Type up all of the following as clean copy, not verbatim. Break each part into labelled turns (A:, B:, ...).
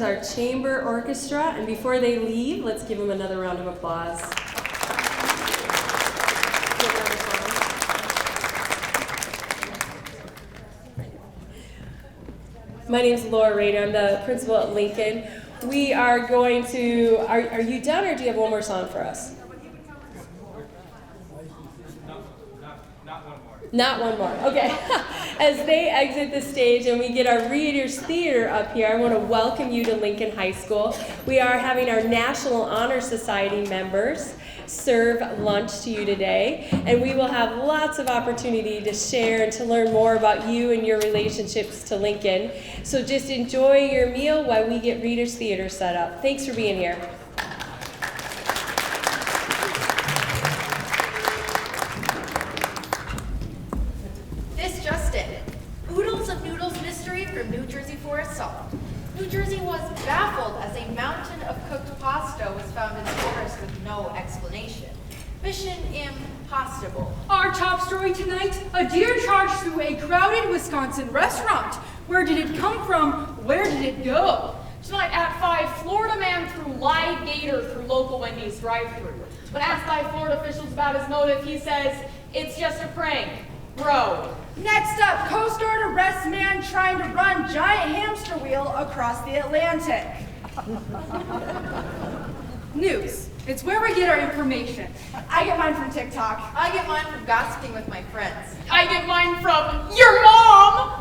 A: is our chamber orchestra, and before they leave, let's give them another round of applause. My name is Laura Rader. I'm the principal at Lincoln. We are going to, are you done, or do you have one more song for us? Not one more. Okay. As they exit the stage and we get our Readers Theater up here, I want to welcome you to Lincoln High School. We are having our National Honor Society members serve lunch to you today, and we will have lots of opportunity to share and to learn more about you and your relationships to Lincoln. So just enjoy your meal while we get Readers Theater set up. Thanks for being here.
B: New Jersey Forest solved. New Jersey was baffled as a mountain of cooked pasta was found in the forest with no explanation. Mission impossible.
C: Our top story tonight, a deer charged through a crowded Wisconsin restaurant. Where did it come from? Where did it go?
D: Tonight at 5, Florida man threw live gator through local Wendy's drive-thru. When asked by Florida officials about his motive, he says, "It's just a prank, bro."
C: Next up, Coast Guard arrests man trying to run giant hamster wheel across the Atlantic. News. It's where we get our information. I get mine from TikTok.
B: I get mine from gossiping with my friends.
D: I get mine from your mom!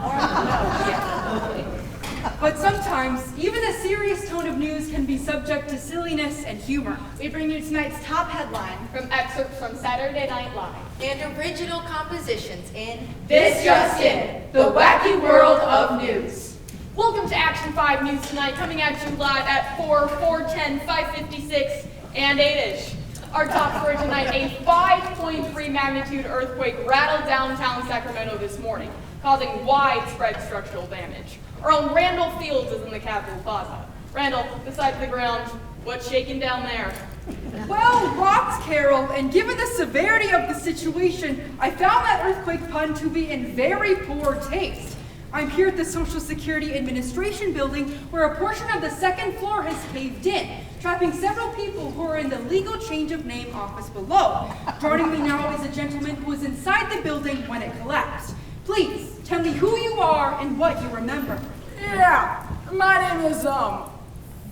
C: But sometimes, even the serious tone of news can be subject to silliness and humor. We bring you tonight's top headline
D: from excerpts from Saturday Night Live.
B: And original compositions in
C: This Just In, the wacky world of news.
D: Welcome to Action 5 News tonight, coming at you live at 4, 410, 556, and 8-ish. Our top story tonight, a 5.3 magnitude earthquake rattled downtown Sacramento this morning, causing widespread structural damage. Our own Randall Fields is in the Capitol Plaza. Randall, this side of the ground, what's shaking down there?
C: Well, rocks, Carol, and given the severity of the situation, I found that earthquake pun to be in very poor taste. I'm here at the Social Security Administration building where a portion of the second floor has caved in, trapping several people who are in the legal change of name office below. Joining me now is a gentleman who was inside the building when it collapsed. Please, tell me who you are and what you remember.
E: Yeah, my name is,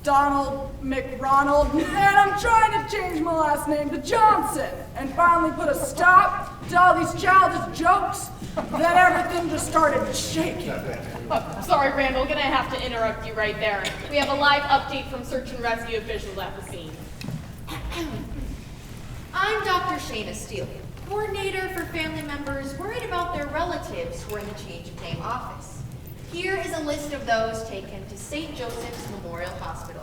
E: Donald McRonald, and I'm trying to change my last name to Johnson, and finally put a stop to all these childish jokes. Then everything just started shaking.
D: Sorry, Randall, gonna have to interrupt you right there. We have a live update from search and rescue officials at the scene.
B: I'm Dr. Shayna Steele, coordinator for family members worried about their relatives who are in the change of name office. Here is a list of those taken to St. Joseph's Memorial Hospital.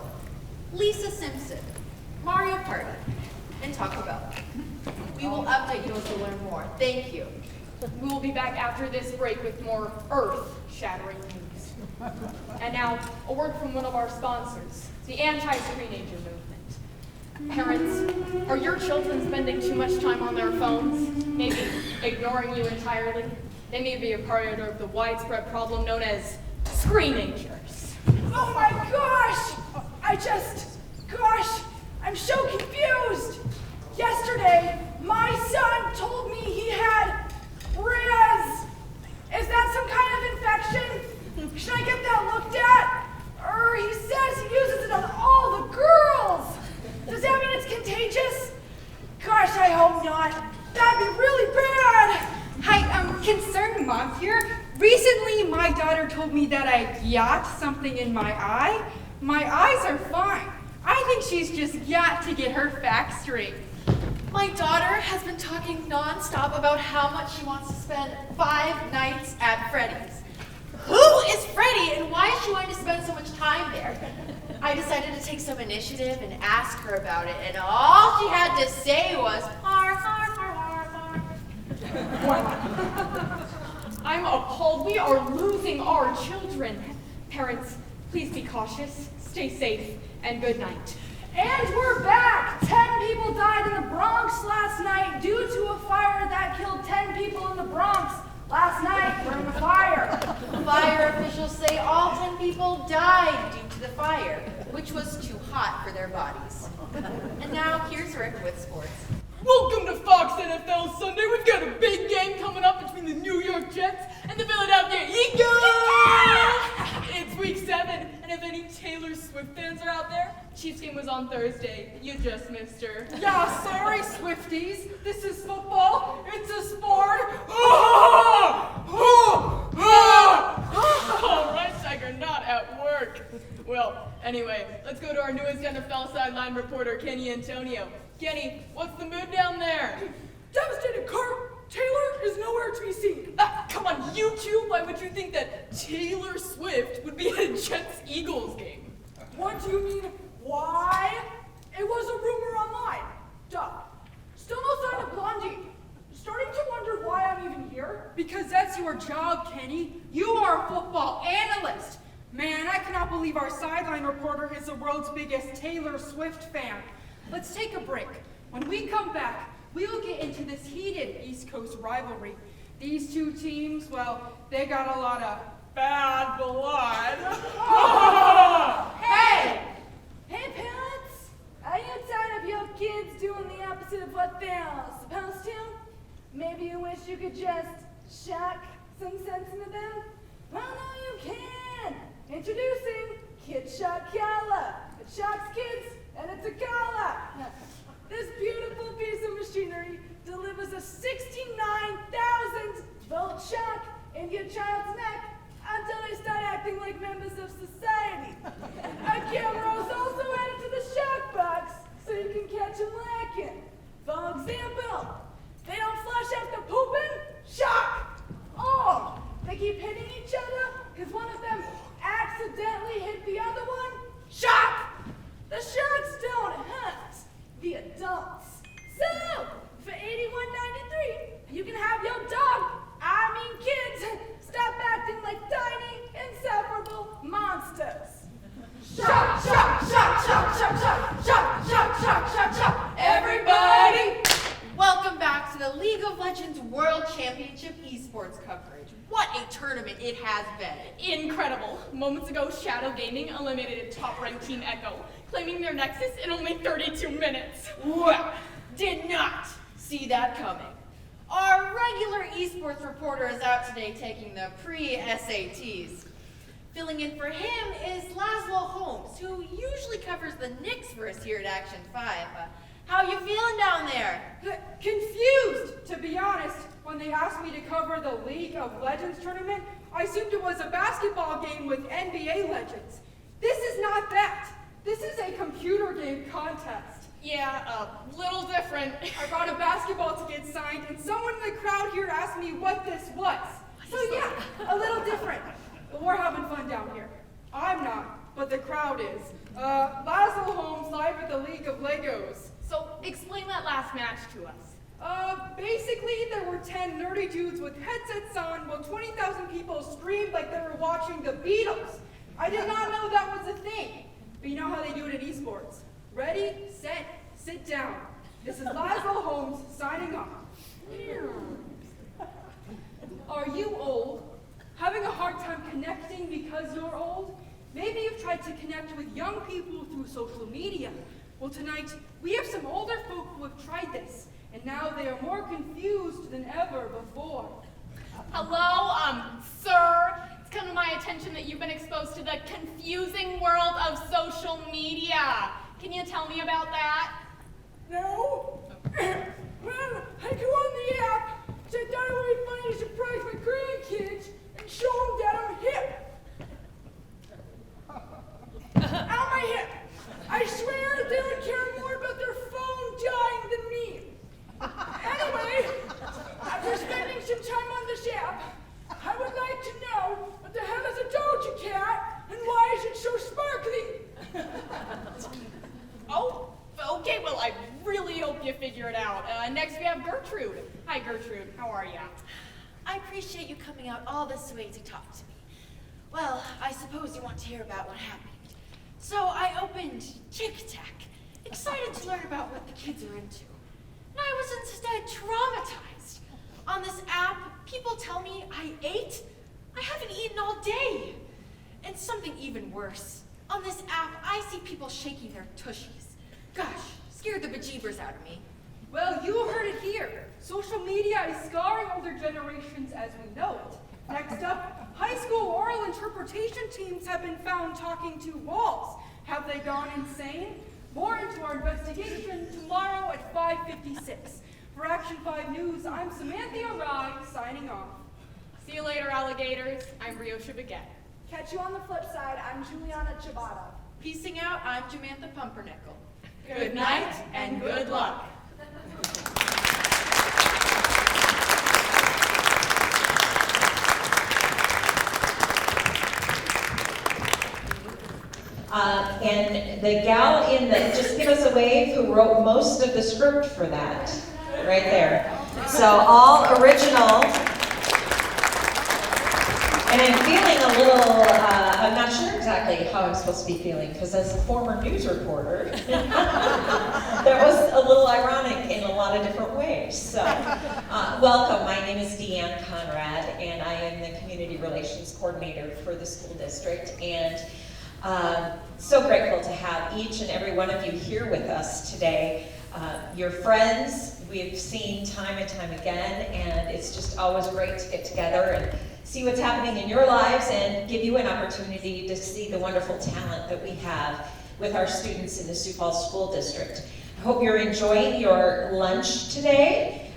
B: Lisa Simpson, Mario Party, and Taco Bell. We will update you as we learn more. Thank you.
D: We will be back after this break with more earth-shattering news. And now, a word from one of our sponsors, the Anti-Screenager Movement. Parents, are your children spending too much time on their phones? Maybe ignoring you entirely? They may be a part of the widespread problem known as screenagers.
E: Oh my gosh! I'm so confused! Yesterday, my son told me he had Riz. Is that some kind of infection? Should I get that looked at? He says he uses it on all the girls. Does that mean it's contagious? Gosh, I hope not. That'd be really bad.
C: Hi, concerned mom here. Recently, my daughter told me that I got something in my eye. My eyes are fine. I think she's just got to get her facts straight.
B: My daughter has been talking nonstop about how much she wants to spend 5 nights at Freddy's. Who is Freddy and why is she wanting to spend so much time there? I decided to take some initiative and ask her about it, and all she had to say was, har, har, har, har, har.
D: I'm appalled. We are losing our children. Parents, please be cautious, stay safe, and good night.
E: And we're back! 10 people died in the Bronx last night due to a fire that killed 10 people in the Bronx last night during the fire.
B: Fire officials say all 10 people died due to the fire, which was too hot for their bodies. And now here's Rick with sports.
F: Welcome to Fox NFL Sunday. We've got a big game coming up between the New York Jets and the Philadelphia Eagles. It's week 7, and if any Taylor Swift fans are out there, Chiefs game was on Thursday. You just missed her.
C: Yeah, sorry, Swifties. This is football. It's a sport.
F: All right, Tiger, not at work. Well, anyway, let's go to our newest NFL sideline reporter, Kenny Antonio. Kenny, what's the mood down there?
E: Devastated, Kurt. Taylor is nowhere to be seen.
F: Come on, YouTube. Why would you think that Taylor Swift would be at a Jets-Eagles game?
E: What do you mean, why? It was a rumor online. Duh. Still no sign of Blondie. Starting to wonder why I'm even here.
C: Because that's your job, Kenny. You are a football analyst. Man, I cannot believe our sideline reporter is the world's biggest Taylor Swift fan. Let's take a break. When we come back, we will get into this heated East Coast rivalry. These two teams, well, they got a lot of bad blood.
E: Hey! Hey, parents! Are you tired of your kids doing the opposite of what they're supposed to? Maybe you wish you could just shock some sense into them? Well, no, you can! Introducing Kid Shock Collar. It shocks kids, and it's a collar. This beautiful piece of machinery delivers a 69,000 volt shock in your child's neck until they start acting like members of society. A camera is also added to the shock box so you can catch them lacking. For example, they don't flush after pooping? Shock! Or they keep hitting each other because one of them accidentally hit the other one? Shock! The sharks don't hunt, the adults. So, for $81.93, you can have your dog, kids, stop acting like tiny, insufferable monsters. Shock, shock, shock, shock, shock, shock, shock, shock, shock, shock, shock, everybody!
B: Welcome back to the League of Legends World Championship esports coverage. What a tournament it has been.
F: Incredible. Moments ago, Shadow Gaming eliminated top-ranked Team Echo, claiming their Nexus in only 32 minutes.
B: Well, did not see that coming. Our regular esports reporter is out today taking the pre-SATs. Filling in for him is Laszlo Holmes, who usually covers the Knicks for us here at Action 5. How you feeling down there?
C: Confused, to be honest. When they asked me to cover the League of Legends tournament, I assumed it was a basketball game with NBA legends. This is not that. This is a computer game contest.
F: Yeah, a little different.
C: I brought a basketball to get signed, and someone in the crowd here asked me what this was. So yeah, a little different. But we're having fun down here. I'm not, but the crowd is. Laszlo Holmes live at the League of Legos.
D: So explain that last match to us.
C: Basically, there were 10 nerdy dudes with headsets on while 20,000 people screamed like they were watching the Beatles. I did not know that was a thing. But you know how they do it in esports. Ready, set, sit down. This is Laszlo Holmes signing off. Are you old? Having a hard time connecting because you're old? Maybe you've tried to connect with young people through social media. Well, tonight, we have some older folk who have tried this, and now they are more confused than ever before.
D: Hello, sir. It's come to my attention that you've been exposed to the confusing world of social media. Can you tell me about that?
E: No? Well, I go on the app, so I thought it would be funny to surprise my grandkids and show them that I'm hip. Ow, my hip! I swear they would care more about their phone dying than me. Anyway, after spending some time on this app, I would like to know what the hell is a Doja Cat and why is it so sparkly?
F: Oh, okay, well, I really hope you figure it out. Next, we have Gertrude. Hi, Gertrude. How are you?
B: I appreciate you coming out all this way to talk to me. Well, I suppose you want to hear about what happened. So I opened Tic-Tac, excited to learn about what the kids are into. And I was instead traumatized. On this app, people tell me I ate. I haven't eaten all day. And something even worse. On this app, I see people shaking their tushies. Gosh, scared the bejeebers out of me.
C: Well, you heard it here. Social media is scarring older generations as we know it. Next up, high school oral interpretation teams have been found talking to walls. Have they gone insane? More into our investigation tomorrow at 5:56. For Action 5 News, I'm Samantha Rai, signing off.
D: See you later, alligators. I'm Ryosha Baguette.
E: Catch you on the flip side. I'm Juliana Chabata.
B: Peacing out, I'm Jamantha Pumpernickel.
D: Good night and good luck.
G: And the gal in the, just give us a wave, who wrote most of the script for that, right there. So all original. And I'm feeling a little, I'm not sure exactly how I'm supposed to be feeling, because as a former news reporter, that was a little ironic in a lot of different ways. So, welcome, my name is Deanne Conrad, and I am the Community Relations Coordinator for the school district. And so grateful to have each and every one of you here with us today. Your friends, we've seen time and time again, and it's just always great to get together and see what's happening in your lives and give you an opportunity to see the wonderful talent that we have with our students in the Sioux Falls School District. I hope you're enjoying your lunch today.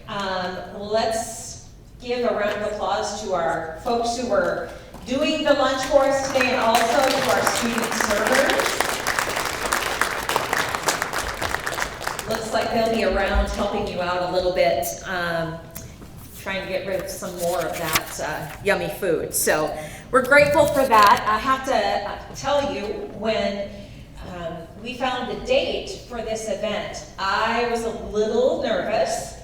G: Let's give a round of applause to our folks who are doing the lunch for us today, and also to our student servers. Looks like they'll be around helping you out a little bit, trying to get rid of some more of that yummy food. So we're grateful for that. I have to tell you, when we found the date for this event, I was a little nervous,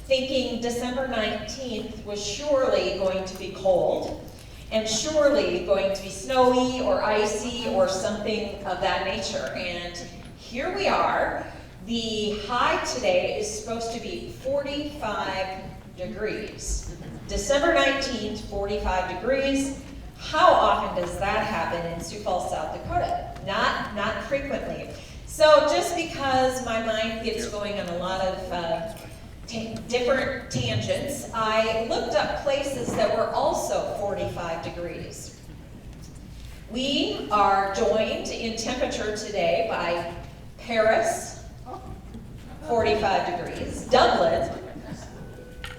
G: thinking December 19th was surely going to be cold, and surely going to be snowy or icy or something of that nature. And here we are. The high today is supposed to be 45 degrees. December 19th, 45 degrees. How often does that happen in Sioux Falls, South Dakota? Not frequently. So just because my mind gets going on a lot of different tangents, I looked up places that were also 45 degrees. We are joined in temperature today by Paris, 45 degrees, Dublin,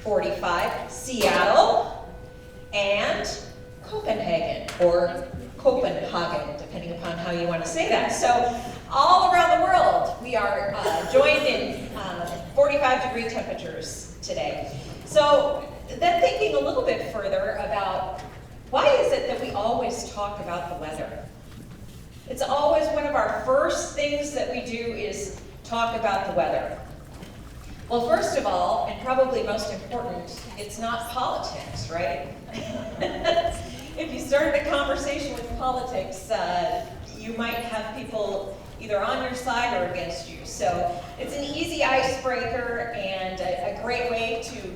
G: 45, Seattle, and Copenhagen, or Copenhagen, depending upon how you want to say that. So all around the world, we are joined in 45-degree temperatures today. So then thinking a little bit further about why is it that we always talk about the weather? It's always one of our first things that we do is talk about the weather. Well, first of all, and probably most important, it's not politics, right? If you started a conversation with politics, you might have people either on your side or against you. So it's an easy icebreaker and a great way to,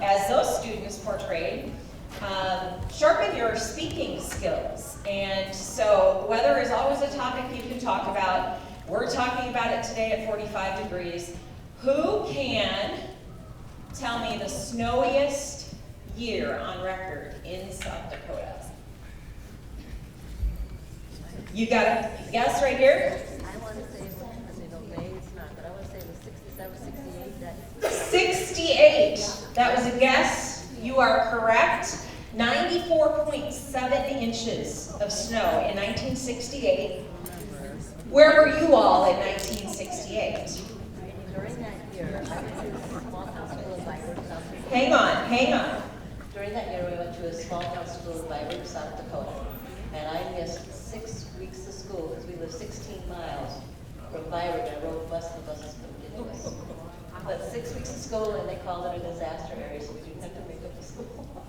G: as those students portrayed, sharpen your speaking skills. And so weather is always a topic you can talk about. We're talking about it today at 45 degrees. Who can tell me the snowiest year on record in South Dakota? You got a guess right here?
H: I want to say, maybe it's not, but I want to say it was 67,
G: 68.
H: 68.
G: That was a guess. You are correct. 94.7 inches of snow in 1968. Where were you all in 1968?
H: During that year, I went to a small town school in Byron, South Dakota.
G: Hang on.
H: During that year, we went to a small town school in Byron, South Dakota. And I missed 6 weeks of school because we lived 16 miles from Byron. I rode a bus, the buses couldn't get to us. But 6 weeks of school, and they called it a disaster area, so we didn't have to make up the school.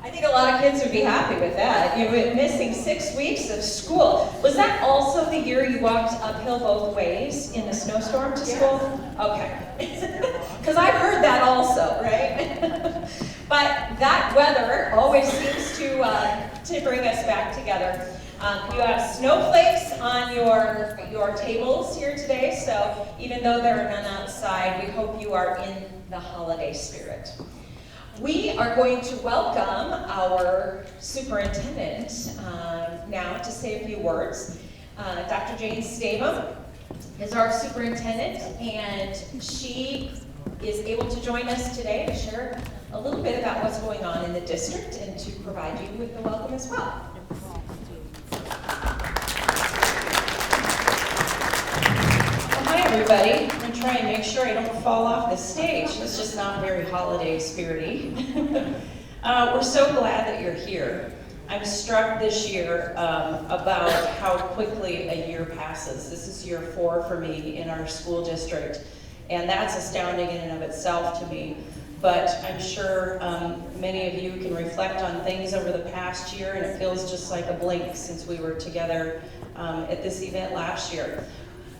G: I think a lot of kids would be happy with that. You were missing 6 weeks of school. Was that also the year you walked uphill both ways in the snowstorm to school? Okay. Because I've heard that also, right? But that weather always seems to bring us back together. You have snowflakes on your tables here today, so even though there are none outside, we hope you are in the holiday spirit. We are going to welcome our superintendent now to say a few words. Dr. Jane Stavum is our superintendent, and she is able to join us today to share a little bit about what's going on in the district and to provide you with the welcome as well. Hi everybody. I'm going to try and make sure I don't fall off the stage. It's just not very holiday spirity. We're so glad that you're here. I'm struck this year about how quickly a year passes. This is year 4 for me in our school district, and that's astounding in and of itself to me. But I'm sure many of you can reflect on things over the past year, and it feels just like a blink since we were together at this event last year.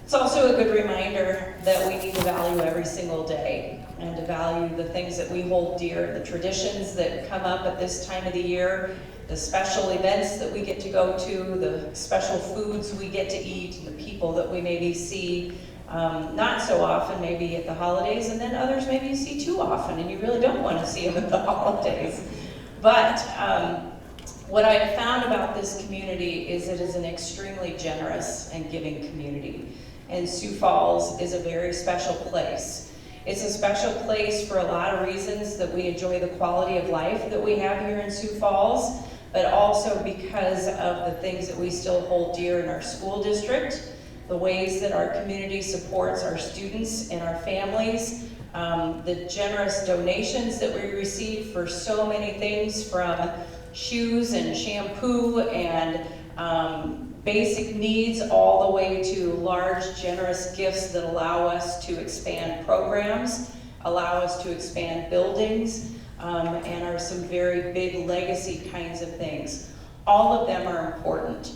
G: It's also a good reminder that we need to value every single day and to value the things that we hold dear, the traditions that come up at this time of the year, the special events that we get to go to, the special foods we get to eat, the people that we maybe see not so often, maybe at the holidays, and then others maybe you see too often and you really don't want to see them at the holidays. But what I have found about this community is it is an extremely generous and giving community. And Sioux Falls is a very special place. It's a special place for a lot of reasons, that we enjoy the quality of life that we have here in Sioux Falls, but also because of the things that we still hold dear in our school district, the ways that our community supports our students and our families, the generous donations that we receive for so many things, from shoes and shampoo and basic needs, all the way to large, generous gifts that allow us to expand programs, allow us to expand buildings, and are some very big legacy kinds of things. All of them are important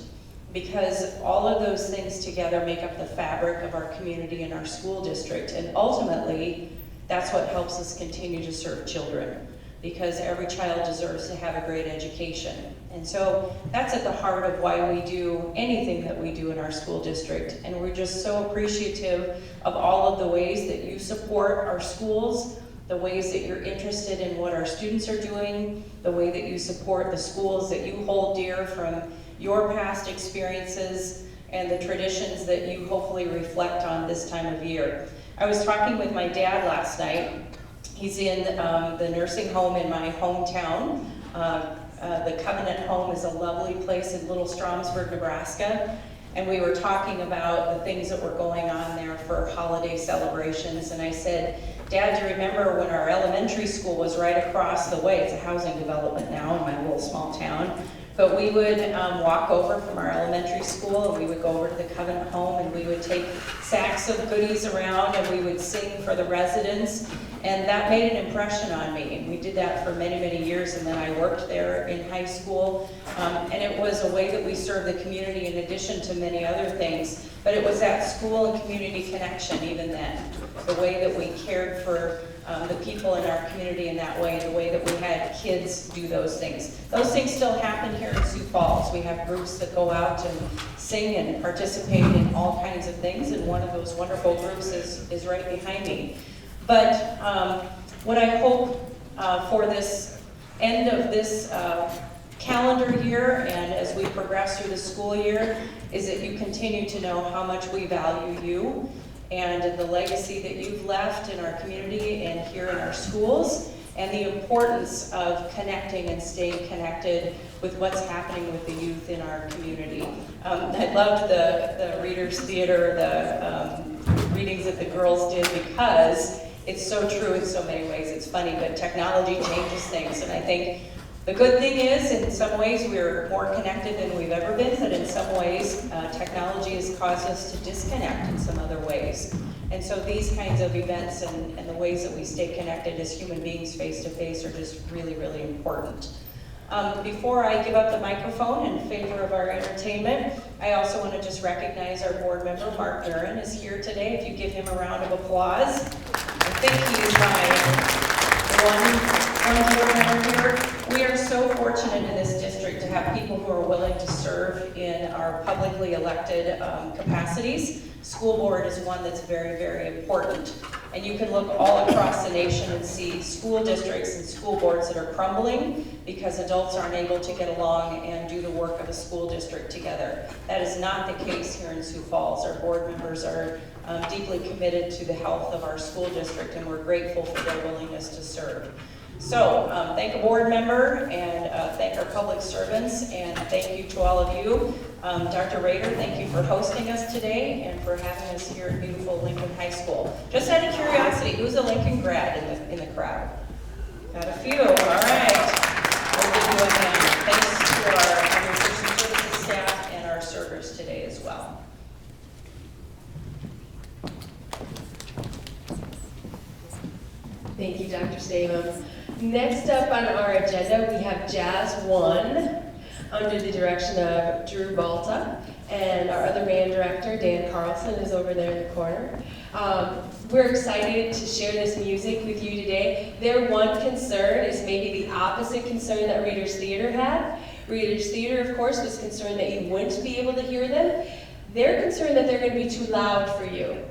G: because all of those things together make up the fabric of our community and our school district, and ultimately that's what helps us continue to serve children, because every child deserves to have a great education. And so that's at the heart of why we do anything that we do in our school district. And we're just so appreciative of all of the ways that you support our schools, the ways that you're interested in what our students are doing, the way that you support the schools that you hold dear from your past experiences, and the traditions that you hopefully reflect on this time of year. I was talking with my dad last night. He's in the nursing home in my hometown. The Covenant Home is a lovely place in Little Stromsburg, Nebraska. And we were talking about the things that were going on there for holiday celebrations. And I said, Dad, do you remember when our elementary school was right across the way? It's a housing development now in my little small town. But we would walk over from our elementary school, and we would go over to the Covenant Home, and we would take sacks of goodies around, and we would sing for the residents. And that made an impression on me. And we did that for many, many years, and then I worked there in high school. And it was a way that we served the community in addition to many other things. But it was that school and community connection even then. The way that we cared for the people in our community in that way, the way that we had kids do those things. Those things still happen here in Sioux Falls. We have groups that go out and sing and participate in all kinds of things, and one of those wonderful groups is right behind me. But what I hope for this end of this calendar year, and as we progress through the school year, is that you continue to know how much we value you and the legacy that you've left in our community and here in our schools, and the importance of connecting and staying connected with what's happening with the youth in our community. I loved the Readers Theater, the readings that the girls did, because it's so true in so many ways. It's funny, but technology changes things, and I think the good thing is, in some ways, we're more connected than we've ever been, but in some ways, technology has caused us to disconnect in some other ways. And so these kinds of events and the ways that we stay connected as human beings face to face are just really, really important. Before I give up the microphone in favor of our entertainment, I also want to just recognize our board member, Mark Duran, is here today. If you give him a round of applause. I think he is my one board member here. We are so fortunate in this district
I: district to have people who are willing to serve in our publicly elected capacities. School board is one that's very, very important. And you can look all across the nation and see school districts and school boards that are crumbling because adults aren't able to get along and do the work of a school district together. That is not the case here in Sioux Falls. Our board members are deeply committed to the health of our school district, and we're grateful for their willingness to serve. So thank a board member, and thank our public servants, and thank you to all of you. Dr. Rader, thank you for hosting us today and for having us here at beautiful Lincoln High School. Just out of curiosity, who's a Lincoln grad in the crowd? Got a few, all right. We'll give you a hand. Thanks to our nutrition services staff and our servers today as well.
A: Thank you, Dr. Stabum. Next up on our agenda, we have Jazz 1 under the direction of Drew Balta, and our other band director, Dan Carlson, is over there in the corner. We're excited to share this music with you today. Their one concern is maybe the opposite concern that Readers Theater had. Readers Theater, of course, was concerned that you wouldn't be able to hear them. They're concerned that they're going to be too loud for you.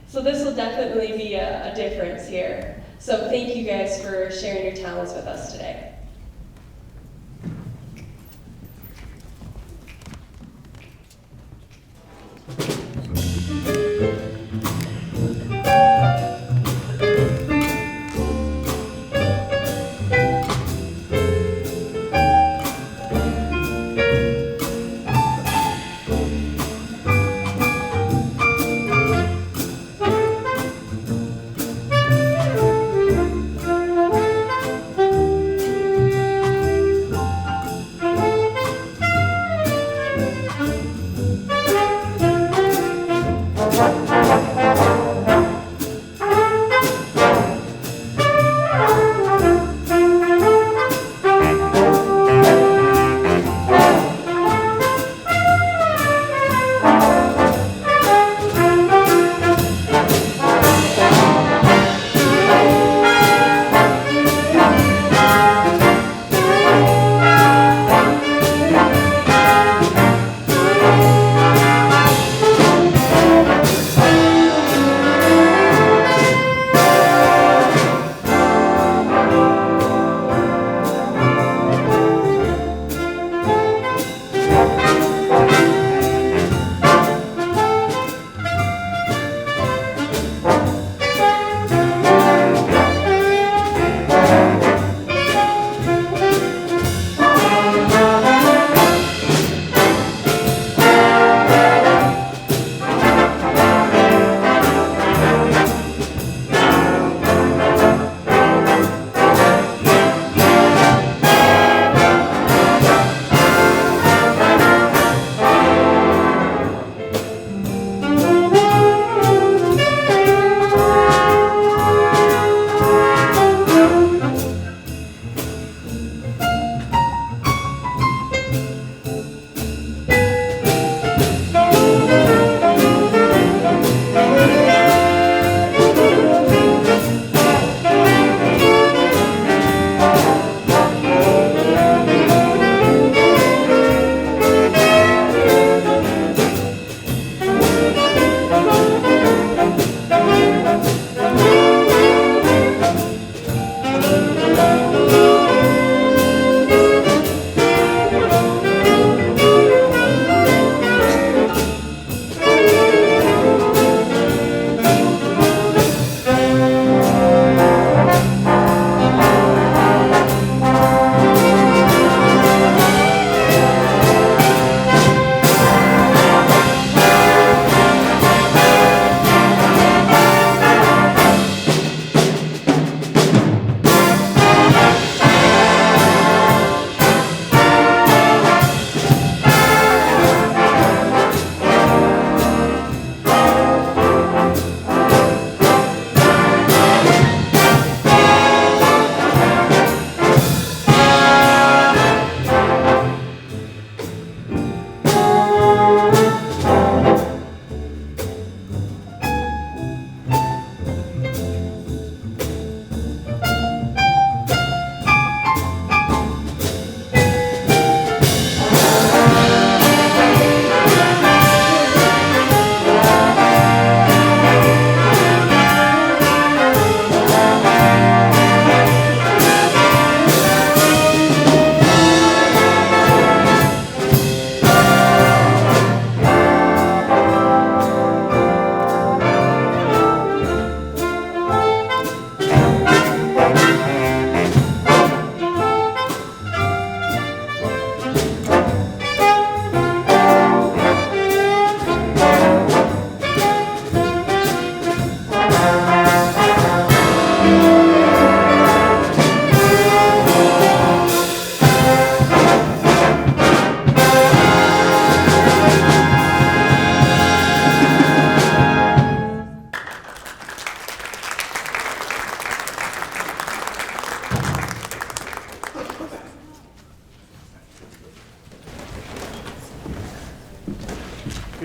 A: So this will definitely be a difference here. So thank you guys for sharing your talents with us today.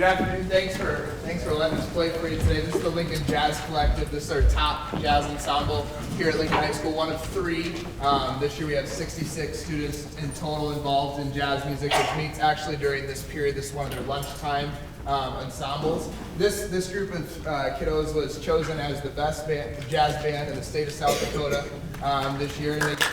J: Good afternoon. Thanks for letting us play for you today. This is the Lincoln Jazz Collective. This is our top jazz ensemble here at Lincoln High School, one of 3. This year we have 66 students in total involved in jazz music, which meets actually during this period. This is one of their lunchtime ensembles. This group of kiddos was chosen as the best jazz band in the state of South Dakota this year, and they get to,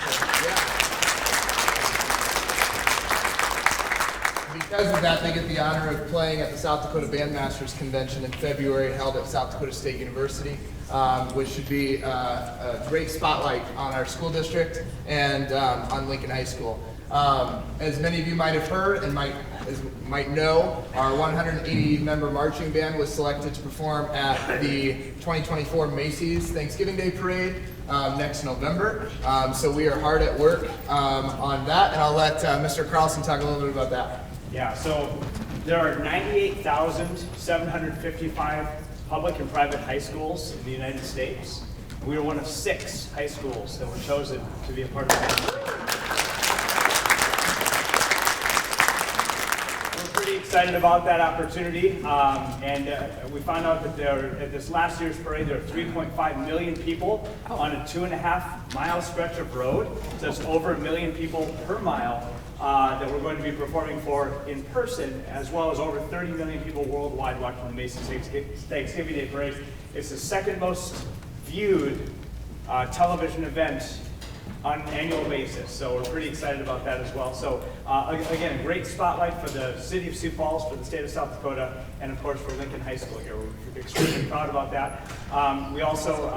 J: because of that, they get the honor of playing at the South Dakota Bandmasters Convention in February, held at South Dakota State University, which should be a great spotlight on our school district and on Lincoln High School. As many of you might have heard and might know, our 180-member marching band was selected to perform at the 2024 Macy's Thanksgiving Day Parade next November. So we are hard at work on that, and I'll let Mr. Carlson talk a little bit about that.
K: Yeah, so there are 98,755 public and private high schools in the United States. We are one of 6 high schools that were chosen to be a part of that. We're pretty excited about that opportunity, and we found out that at this last year's parade, there are 3.5 million people on a 2.5-mile stretch of road. So that's over 1 million people per mile. That we're going to be performing for in person, as well as over 30 million people worldwide watching the Macy's Thanksgiving Day Parade. It's the second most viewed television event on an annual basis, so we're pretty excited about that as well. So again, a great spotlight for the city of Sioux Falls, for the state of South Dakota, and of course for Lincoln High School here. We're extremely proud about that. We also,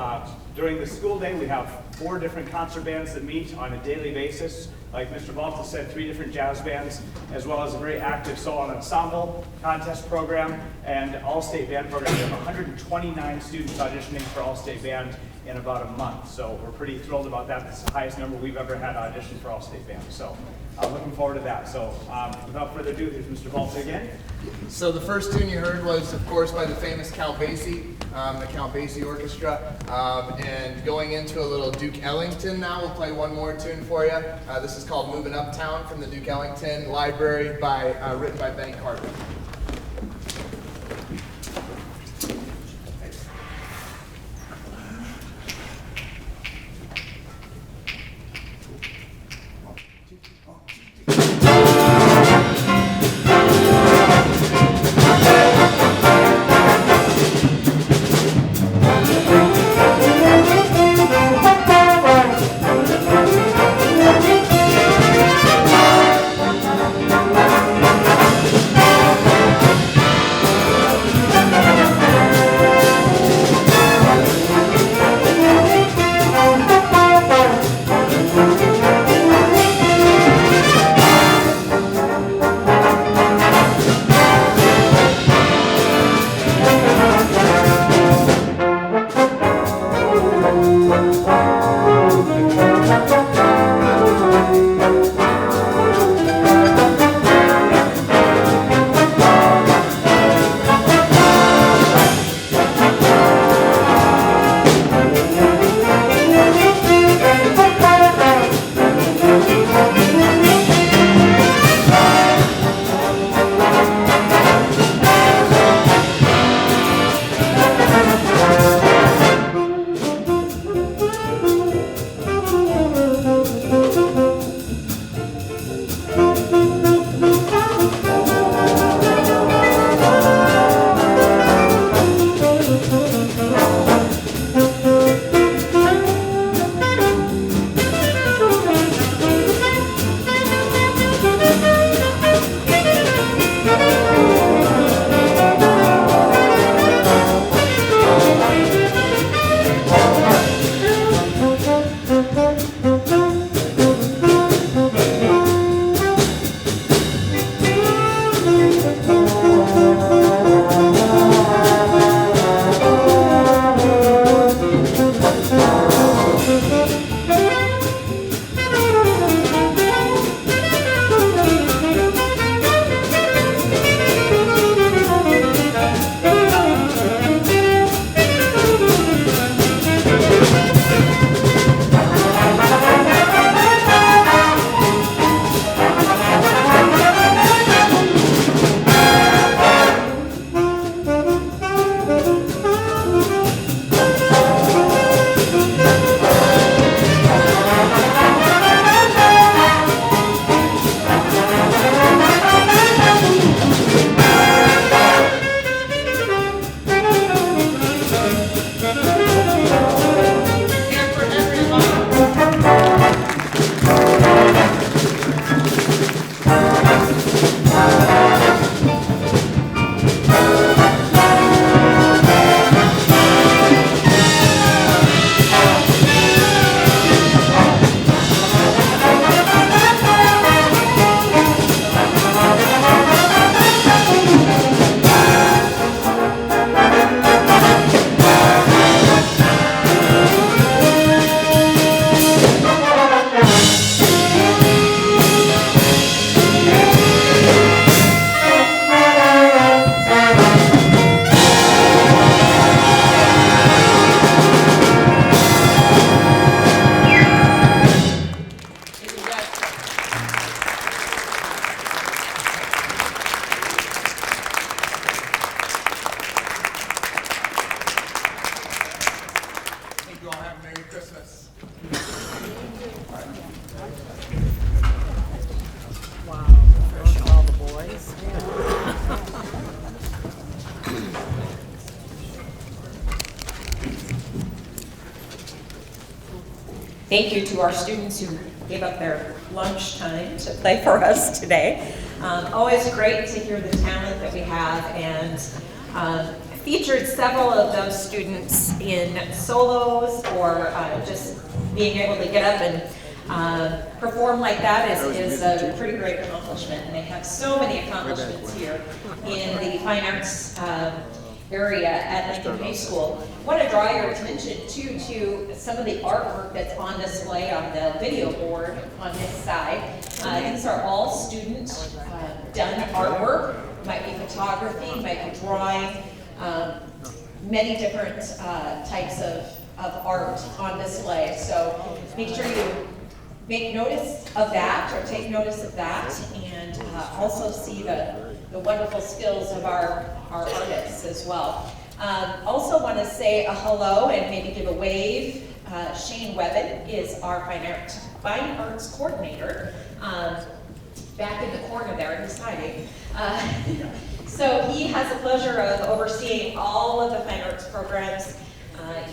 K: during the school day, we have 4 different concert bands that meet on a daily basis. Like Mr. Balta said, 3 different jazz bands, as well as a very active solo ensemble contest program and all-state band program. We have 129 students auditioning for all-state band in about a month. So we're pretty thrilled about that. It's the highest number we've ever had auditions for all-state band. So looking forward to that. So without further ado, here's Mr. Balta again.
J: So the first tune you heard was, of course, by the famous Count Basie, the Count Basie Orchestra. And going into a little Duke Ellington now, we'll play one more tune for you. This is called Moving Uptown from the Duke Ellington Library, written by Benny Carter. Have a Merry Christmas.
L: All the boys.
G: Thank you to our students who gave up their lunch time to play for us today. Always great to hear the talent that we have, and featured several of those students in solos or just being able to get up and perform like that is a pretty great accomplishment. And they have so many accomplishments here in the fine arts area at Lincoln High School. I want to draw your attention too to some of the artwork that's on display on the video board on this side. These are all student done artwork. It might be photography, it might be drawing, many different types of art on display. So make sure you make notice of that, or take notice of that, and also see the wonderful skills of our artists as well. Also want to say a hello and maybe give a wave. Shane Webbin is our fine arts coordinator. Back in the corner there, he's hiding. So he has the pleasure of overseeing all of the fine arts programs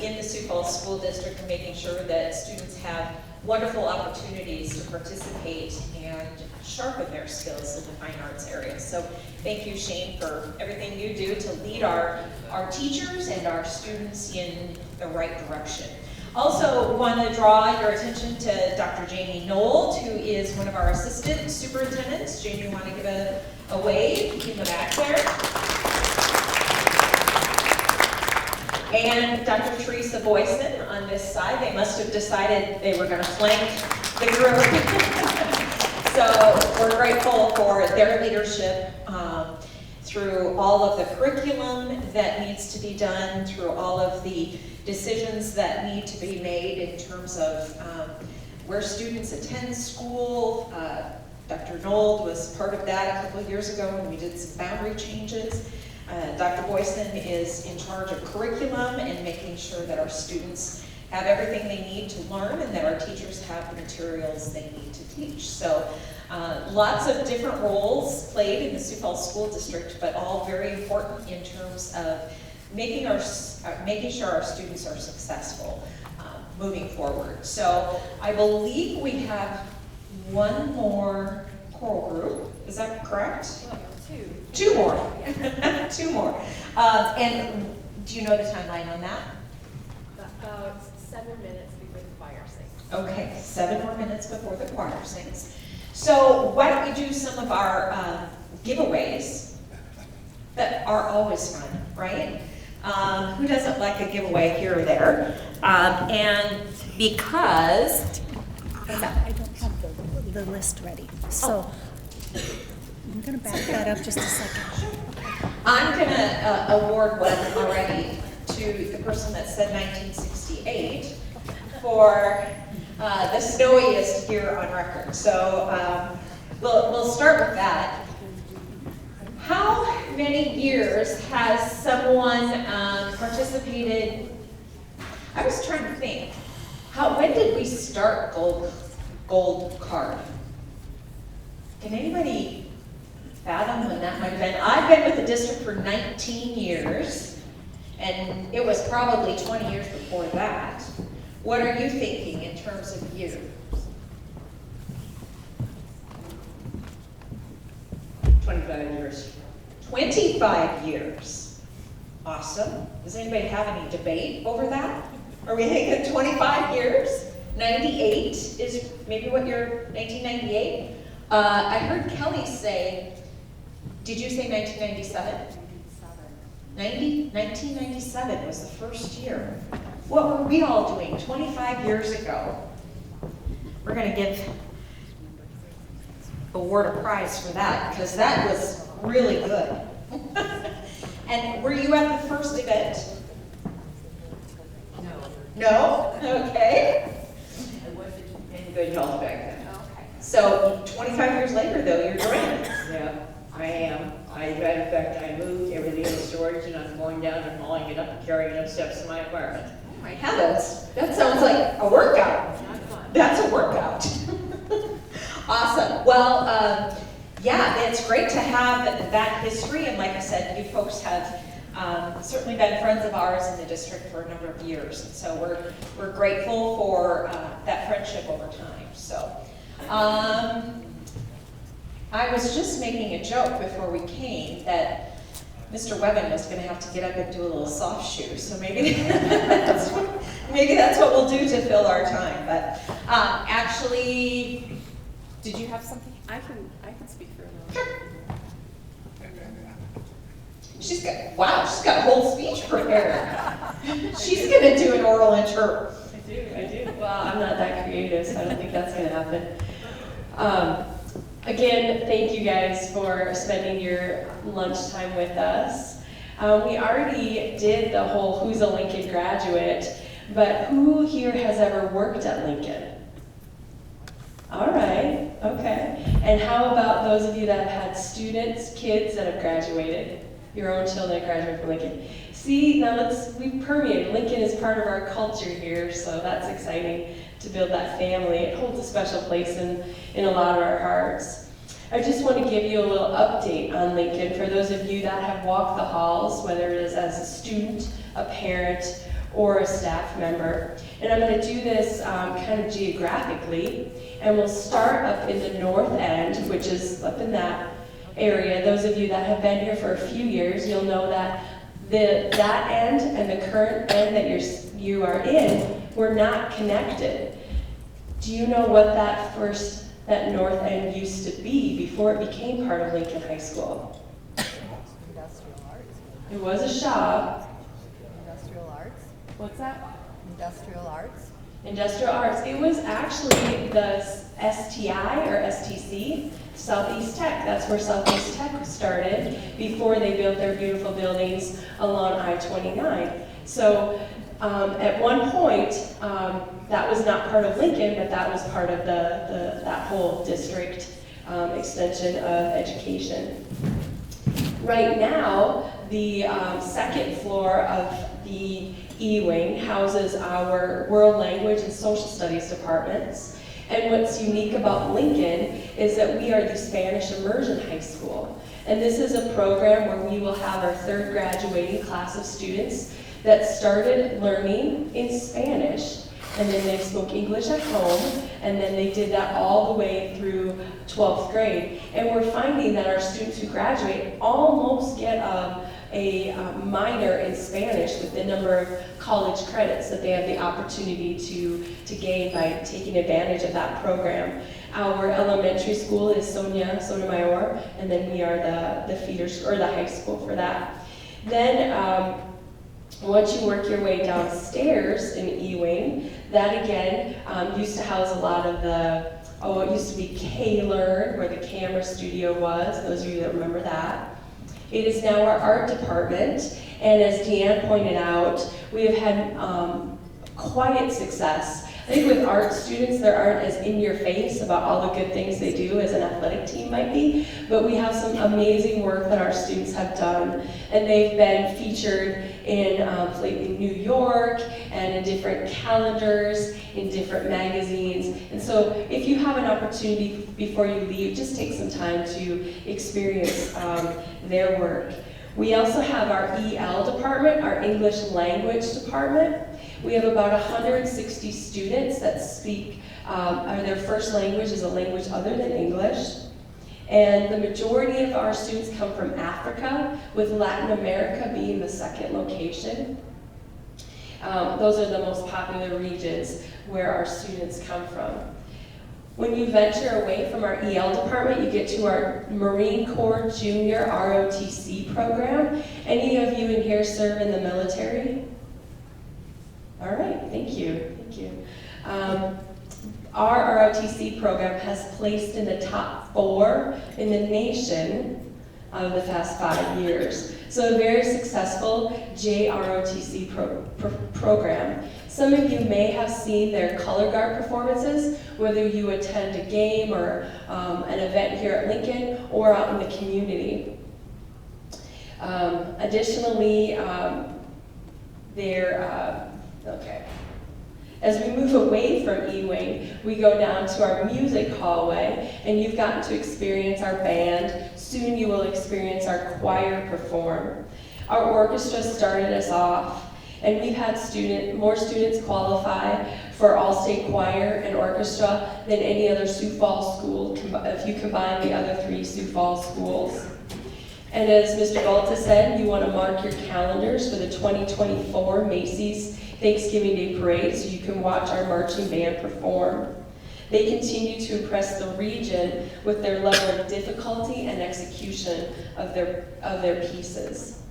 G: in the Sioux Falls School District, and making sure that students have wonderful opportunities to participate and sharpen their skills in the fine arts area. So thank you, Shane, for everything you do to lead our teachers and our students in the right direction. Also want to draw your attention to Dr. Jamie Nold, who is one of our assistant superintendents. Jamie, want to give a wave in the back there? And Dr. Teresa Boyson on this side. They must have decided they were going to flank the group. So we're grateful for their leadership through all of the curriculum that needs to be done, through all of the decisions that need to be made in terms of where students attend school. Dr. Nold was part of that a couple of years ago when we did some boundary changes. Dr. Boyson is in charge of curriculum and making sure that our students have everything they need to learn, and that our teachers have the materials they need to teach. So lots of different roles played in the Sioux Falls School District, but all very important in terms of making sure our students are successful moving forward. So I believe we have one more choral group. Is that correct? Two more. Two more. And do you know the timeline on that?
A: About 7 minutes before the choir sings.
G: Okay, 7 more minutes before the choir sings. So why don't we do some of our giveaways that are always fun, right? Who doesn't like a giveaway here or there? And because...
M: I don't have the list ready, so I'm going to back that up just a second.
G: I'm going to award one already to the person that said 1968 for the snowiest year on record. So we'll start with that. How many years has someone participated? I was trying to think. When did we start gold card? Can anybody fathom when that might have been? I've been with the district for 19 years, and it was probably 20 years before that. What are you thinking in terms of years? 25 years. 25 years. Awesome. Does anybody have any debate over that? Are we thinking 25 years? 98 is maybe what you're, 1998? I heard Kelly say, did you say 1997? 1997 was the first year. What were we all doing 25 years ago? We're going to give award a prize for that, because that was really good. And were you at the first event? No? Okay. I wasn't in good health back then. Okay. So 25 years later, though, you're joining us. Yeah, I am.
N: Matter of fact, I moved everything in storage and I'm going down and hauling it up and carrying it up steps to my apartment.
G: Oh my heavens, that sounds like a workout. That's a workout. Awesome. Well, yeah, it's great to have that history, and like I said, you folks have certainly been friends of ours in the district for a number of years, and so we're grateful for that friendship over time. So, I was just making a joke before we came that Mr. Webben was going to have to get up and do a little soft shoe, so maybe that's what we'll do to fill our time. But actually, did you have something?
A: I can speak for a moment.
G: Sure. She's got a whole speech prepared. She's going to do an oral interp.
A: I do. Well, I'm not that creative, so I don't think that's going to happen. Again, thank you guys for spending your lunchtime with us. We already did the whole who's a Lincoln graduate, but who here has ever worked at Lincoln? All right, okay. And how about those of you that have had students, kids that have graduated? Your own children that graduated from Lincoln. See, now we permeate. Lincoln is part of our culture here, so that's exciting to build that family. It holds a special place in a lot of our hearts. I just want to give you a little update on Lincoln for those of you that have walked the halls, whether it is as a student, a parent, or a staff member. And I'm going to do this kind of geographically, and we'll start up in the north end, which is up in that area. Those of you that have been here for a few years, you'll know that that end and the current end that you are in were not connected. Do you know what that north end used to be before it became part of Lincoln High School?
L: Industrial arts.
A: It was a shop.
L: Industrial arts.
A: What's that?
L: Industrial arts.
A: Industrial arts. It was actually the STI or STC, Southeast Tech. That's where Southeast Tech started before they built their beautiful buildings along I-29. So at one point, that was not part of Lincoln, but that was part of that whole district extension of education. Right now, the second floor of the E-Wing houses our World Language and Social Studies departments. And what's unique about Lincoln is that we are the Spanish Immersion High School. And this is a program where we will have our third graduating class of students that started learning in Spanish, and then they spoke English at home, and then they did that all the way through 12th grade. And we're finding that our students who graduate almost get a minor in Spanish with the number of college credits that they have the opportunity to gain by taking advantage of that program. Our elementary school is Sotomayor, and then we are the feeder or the high school for that. Then once you work your way downstairs in E-Wing, that again used to house a lot of it used to be K-Learn, where the camera studio was, those of you that remember that. It is now our art department, and as Deanne pointed out, we have had quiet success. I think with art students, they aren't as in your face about all the good things they do as an athletic team might be, but we have some amazing work that our students have done, and they've been featured in New York and in different calendars, in different magazines. And so if you have an opportunity before you leave, just take some time to experience their work. We also have our EL department, our English language department. We have about 160 students that speak, their first language is a language other than English. And the majority of our students come from Africa, with Latin America being the second location. Those are the most popular regions where our students come from. When you venture away from our EL department, you get to our Marine Corps Junior ROTC program. Any of you in here serve in the military? All right, thank you, thank you. Our ROTC program has placed in the top 4 in the nation of the past 5 years. So a very successful JROTC program. Some of you may have seen their color guard performances, whether you attend a game or an event here at Lincoln or out in the community. Additionally, as we move away from E-Wing, we go down to our music hallway, and you've gotten to experience our band. Soon you will experience our choir perform. Our orchestra started us off, and we've had more students qualify for All-State Choir and Orchestra than any other Sioux Falls school, if you combine the other 3 Sioux Falls schools. And as Mr. Balta said, you want to mark your calendars for the 2024 Macy's Thanksgiving Day Parade so you can watch our marching band perform. They continue to impress the region with their level of difficulty and execution of their pieces.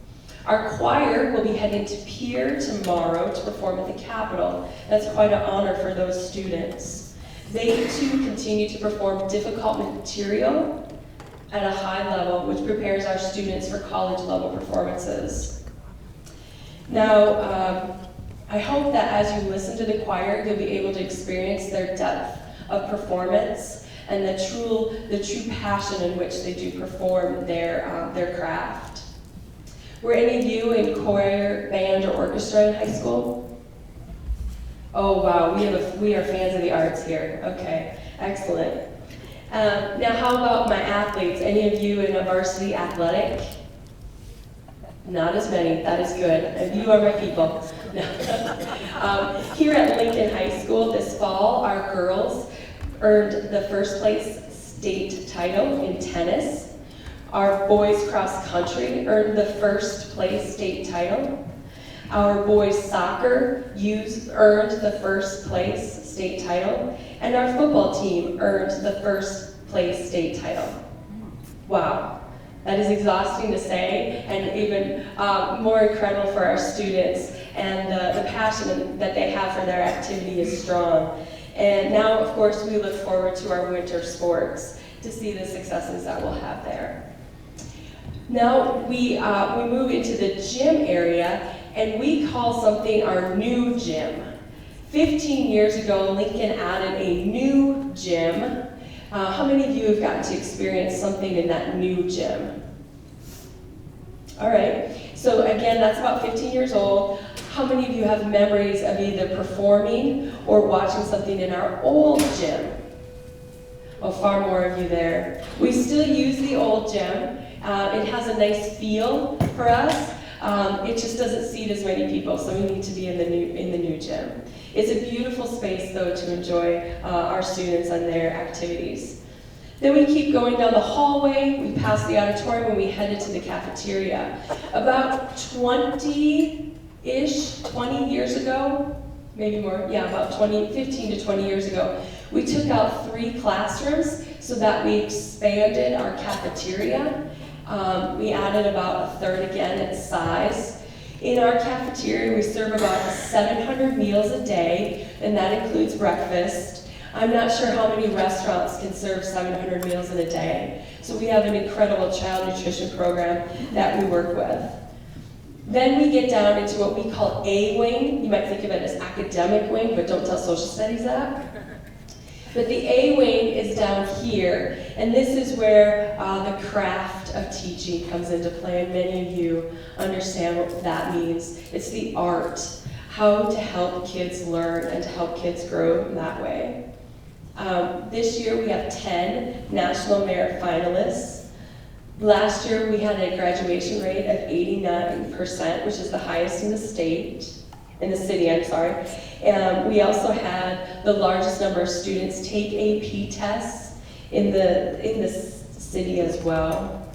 A: Our choir will be heading to Pierre tomorrow to perform at the Capitol. That's quite an honor for those students. They too continue to perform difficult material at a high level, which prepares our students for college level performances. Now, I hope that as you listen to the choir, you'll be able to experience their depth of performance and the true passion in which they do perform their craft. Were any of you in choir, band, or orchestra in high school? Oh wow, we are fans of the arts here. Okay, excellent. Now how about my athletes? Any of you in a varsity athletic? Not as many, that is good. And you are my people. Here at Lincoln High School this fall, our girls earned the first place state title in tennis. Our boys cross country earned the first place state title. Our boys soccer earned the first place state title. And our football team earned the first place state title. Wow. That is exhausting to say, and even more incredible for our students. And the passion that they have for their activity is strong. And now, of course, we look forward to our winter sports to see the successes that we'll have there. Now we move into the gym area, and we call something our new gym. 15 years ago, Lincoln added a new gym. How many of you have gotten to experience something in that new gym? All right, so again, that's about 15 years old. How many of you have memories of either performing or watching something in our old gym? Oh, far more of you there. We still use the old gym. It has a nice feel for us. It just doesn't seat as many people, so we need to be in the new gym. It's a beautiful space, though, to enjoy our students and their activities. Then we keep going down the hallway, we pass the auditorium, and we headed to the cafeteria. About 20 years ago, maybe more, yeah, about 15 to 20 years ago, we took out 3 classrooms so that we expanded our cafeteria. We added about a third again in size. In our cafeteria, we serve about 700 meals a day, and that includes breakfast. I'm not sure how many restaurants can serve 700 meals in a day. So we have an incredible child nutrition program that we work with. Then we get down into what we call A wing. You might think of it as academic wing, but don't tell social studies that. But the A wing is down here, and this is where the craft of teaching comes into play, and many of you understand what that means. It's the art, how to help kids learn and to help kids grow in that way. This year we have 10 National Merit finalists. Last year we had a graduation rate of 89%, which is the highest in the city, I'm sorry. We also had the largest number of students take AP tests in the city as well.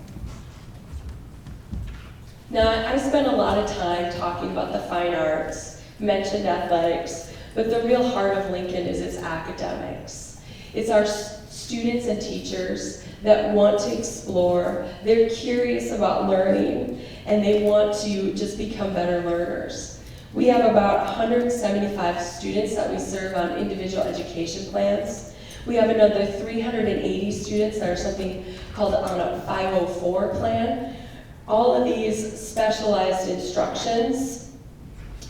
A: Now, I spent a lot of time talking about the fine arts, mentioned athletics, but the real heart of Lincoln is its academics. It's our students and teachers that want to explore, they're curious about learning, and they want to just become better learners. We have about 175 students that we serve on individual education plans. We have another 380 students that are something called on a 504 plan. All of these specialized instructions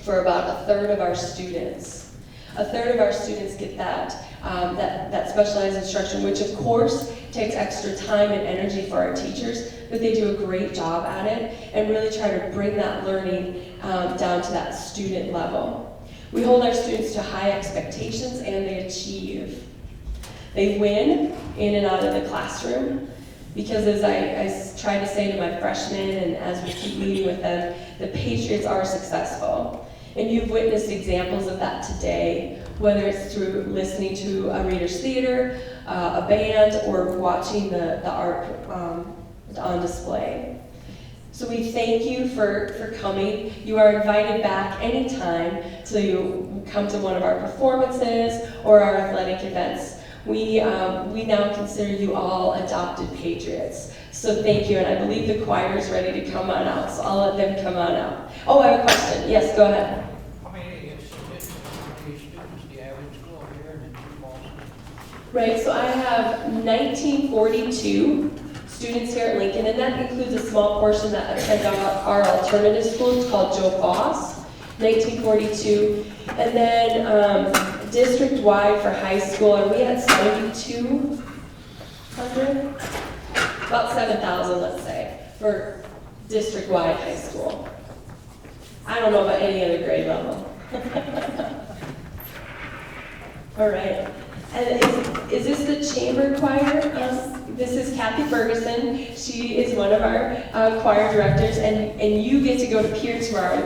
A: for about a third of our students. A third of our students get that that specialized instruction, which of course takes extra time and energy for our teachers, but they do a great job at it and really try to bring that learning down to that student level. We hold our students to high expectations and they achieve. They win in and out of the classroom because as I try to say to my freshmen and as we keep meeting with them, the Patriots are successful. And you've witnessed examples of that today, whether it's through listening to a Reader's Theater, a band, or watching the art on display. So we thank you for coming. You are invited back anytime to come to one of our performances or our athletic events. We now consider you all adopted Patriots. So thank you, and I believe the choir is ready to come on out, so I'll let them come on out. Oh, I have a question. Yes, go ahead.
O: How many students do you have in school here and in Boston?
A: Right, so I have 1942 students here at Lincoln, and that includes a small portion that attend our alternative school. It's called Joe Foss, 1942. And then district-wide for high school, are we at 7,200? About 7,000, let's say, for district-wide high school. I don't know about any other grade level. All right. And is this the chamber choir? This is Kathy Ferguson. She is one of our choir directors, and you get to go to peer tour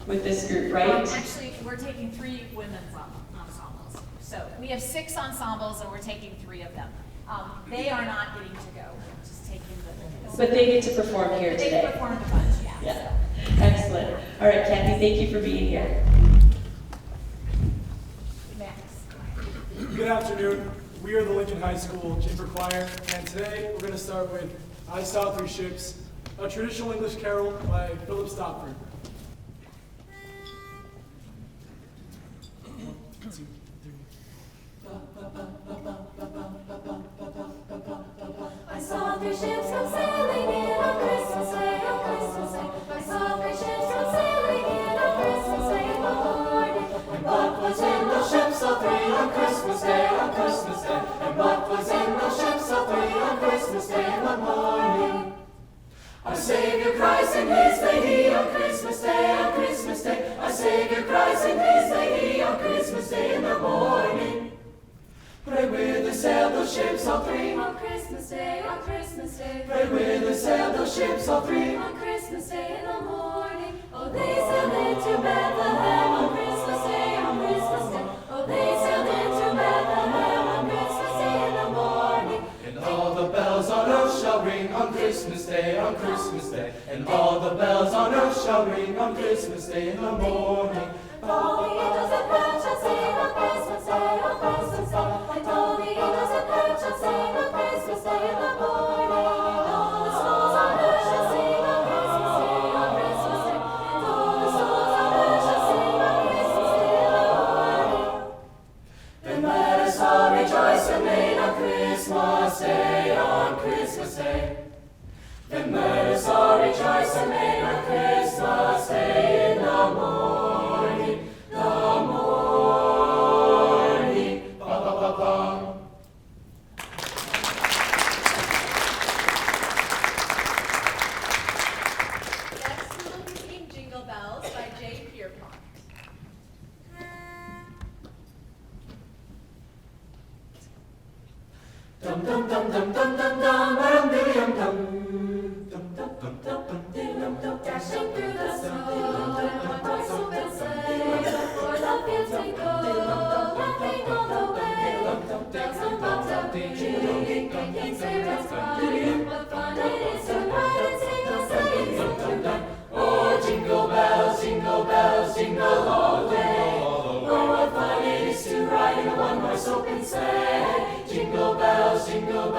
A: with this group, right?
P: Actually, we're taking 3 women's ensembles. So we have 6 ensembles, and we're taking 3 of them. They are not getting to go. We're just taking the.
A: But they get to perform here today.
P: They performed a bunch, yeah.
A: Yeah. Excellent. All right, Kathy, thank you for being here.
Q: Good afternoon. We are the Lincoln High School Chamber Choir, and today we're going to start with I Saw 3 Ships, a traditional English carol by Philip Stopford.
R: I saw 3 ships come sailing in on Christmas Day, on Christmas Day. I saw 3 ships come sailing in on Christmas Day in the morning. And what was in those ships of 3 on Christmas Day, on Christmas Day? And what was in those ships of 3 on Christmas Day in the morning? Our Savior Christ and His Lady on Christmas Day, on Christmas Day. Our Savior Christ and His Lady on Christmas Day in the morning. Pray with us, sail those ships all 3 on Christmas Day, on Christmas Day. Pray with us, sail those ships all 3 on Christmas Day in the morning. Oh, they sailed into Bethlehem on Christmas Day, on Christmas Day. Oh, they sailed into Bethlehem on Christmas Day in the morning.
S: And all the bells on earth shall ring on Christmas Day, on Christmas Day. And all the bells on earth shall ring on Christmas Day in the morning.
R: All the angels in heaven shall sing on Christmas Day, on Christmas Day. And all the angels in heaven shall sing on Christmas Day in the morning. And all the souls on earth shall sing on Christmas Day, on Christmas Day. And all the souls on earth shall sing on Christmas Day in the morning. Then let us all rejoice and make on Christmas Day, on Christmas Day. Then let us all rejoice and make on Christmas Day in the morning. Dum dum dum dum dum dum dum, dum dum dum. Dashing through the snow in one horse open sleigh, o'er the fields we go, laughing all the way. Bells on bobtail ring, making spirits bright. What fun it is to ride and sing a sleighing song tonight! Oh, jingle bells, jingle all the way. Oh, what fun it is to ride in a one horse open sleigh. Jingle bells, jingle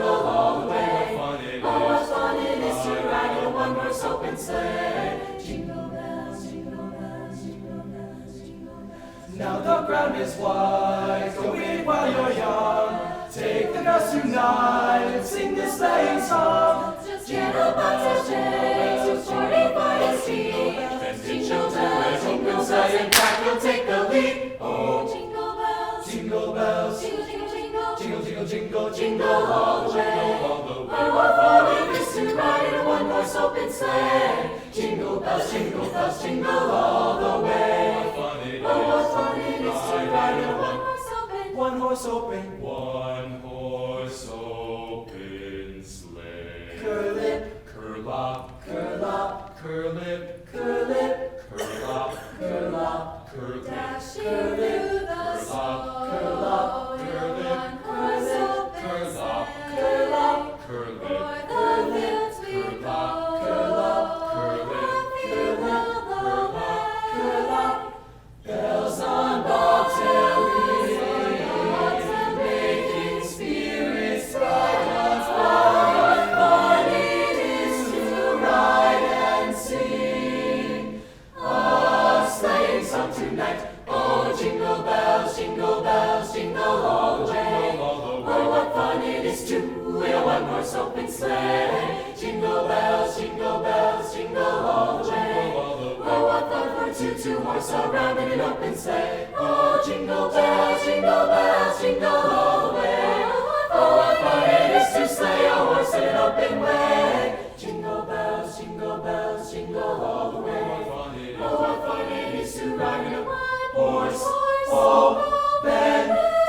R: all the way. Oh, what fun it is to ride in a one horse open sleigh. Jingle bells, jingle bells, jingle bells, jingle bells.
S: Now the ground is white, go in while you're young. Take the girls tonight and sing this sleighing song.
R: Just get a bobtail chase, 240 speed. Jingle bells, jingle bells,
S: and Jack will take the lead.
R: Oh, jingle bells,
S: jingle bells,
R: Oh, jingle all the way. Oh, what fun it is to ride in a one-horse open sleigh. Jingle bells, jingle all the way. Oh, what fun it is to ride in a one-horse open.
S: One-horse open. One-horse open sleigh.
R: Curlip,
S: Curlop,
R: curlop,
S: curlip,
R: curlip,
S: curlop,
R: curlop,
S: curlip,
R: dashing through the snow.
S: curlop,
R: In a one-horse open
S: curlop,
R: sleigh. Curlop,
S: curlip,
R: o'er the fields we go.
S: curlop, curlip,
R: Field all the way. Curlop,
S: bells on bobtail ring,
R: making spirits bright. What fun it is to ride and sing a sleighing song tonight. Oh, jingle bells, jingle all the way. Oh, what fun it is to in a one-horse open sleigh. Jingle bells, jingle all the way. Oh, what fun for two horse around in an open sleigh. Oh, jingle bells, jingle all the way. Oh, what fun it is to sleigh a horse in an open way. Jingle bells, jingle all the way. Oh, what fun it is to ride in a one-horse open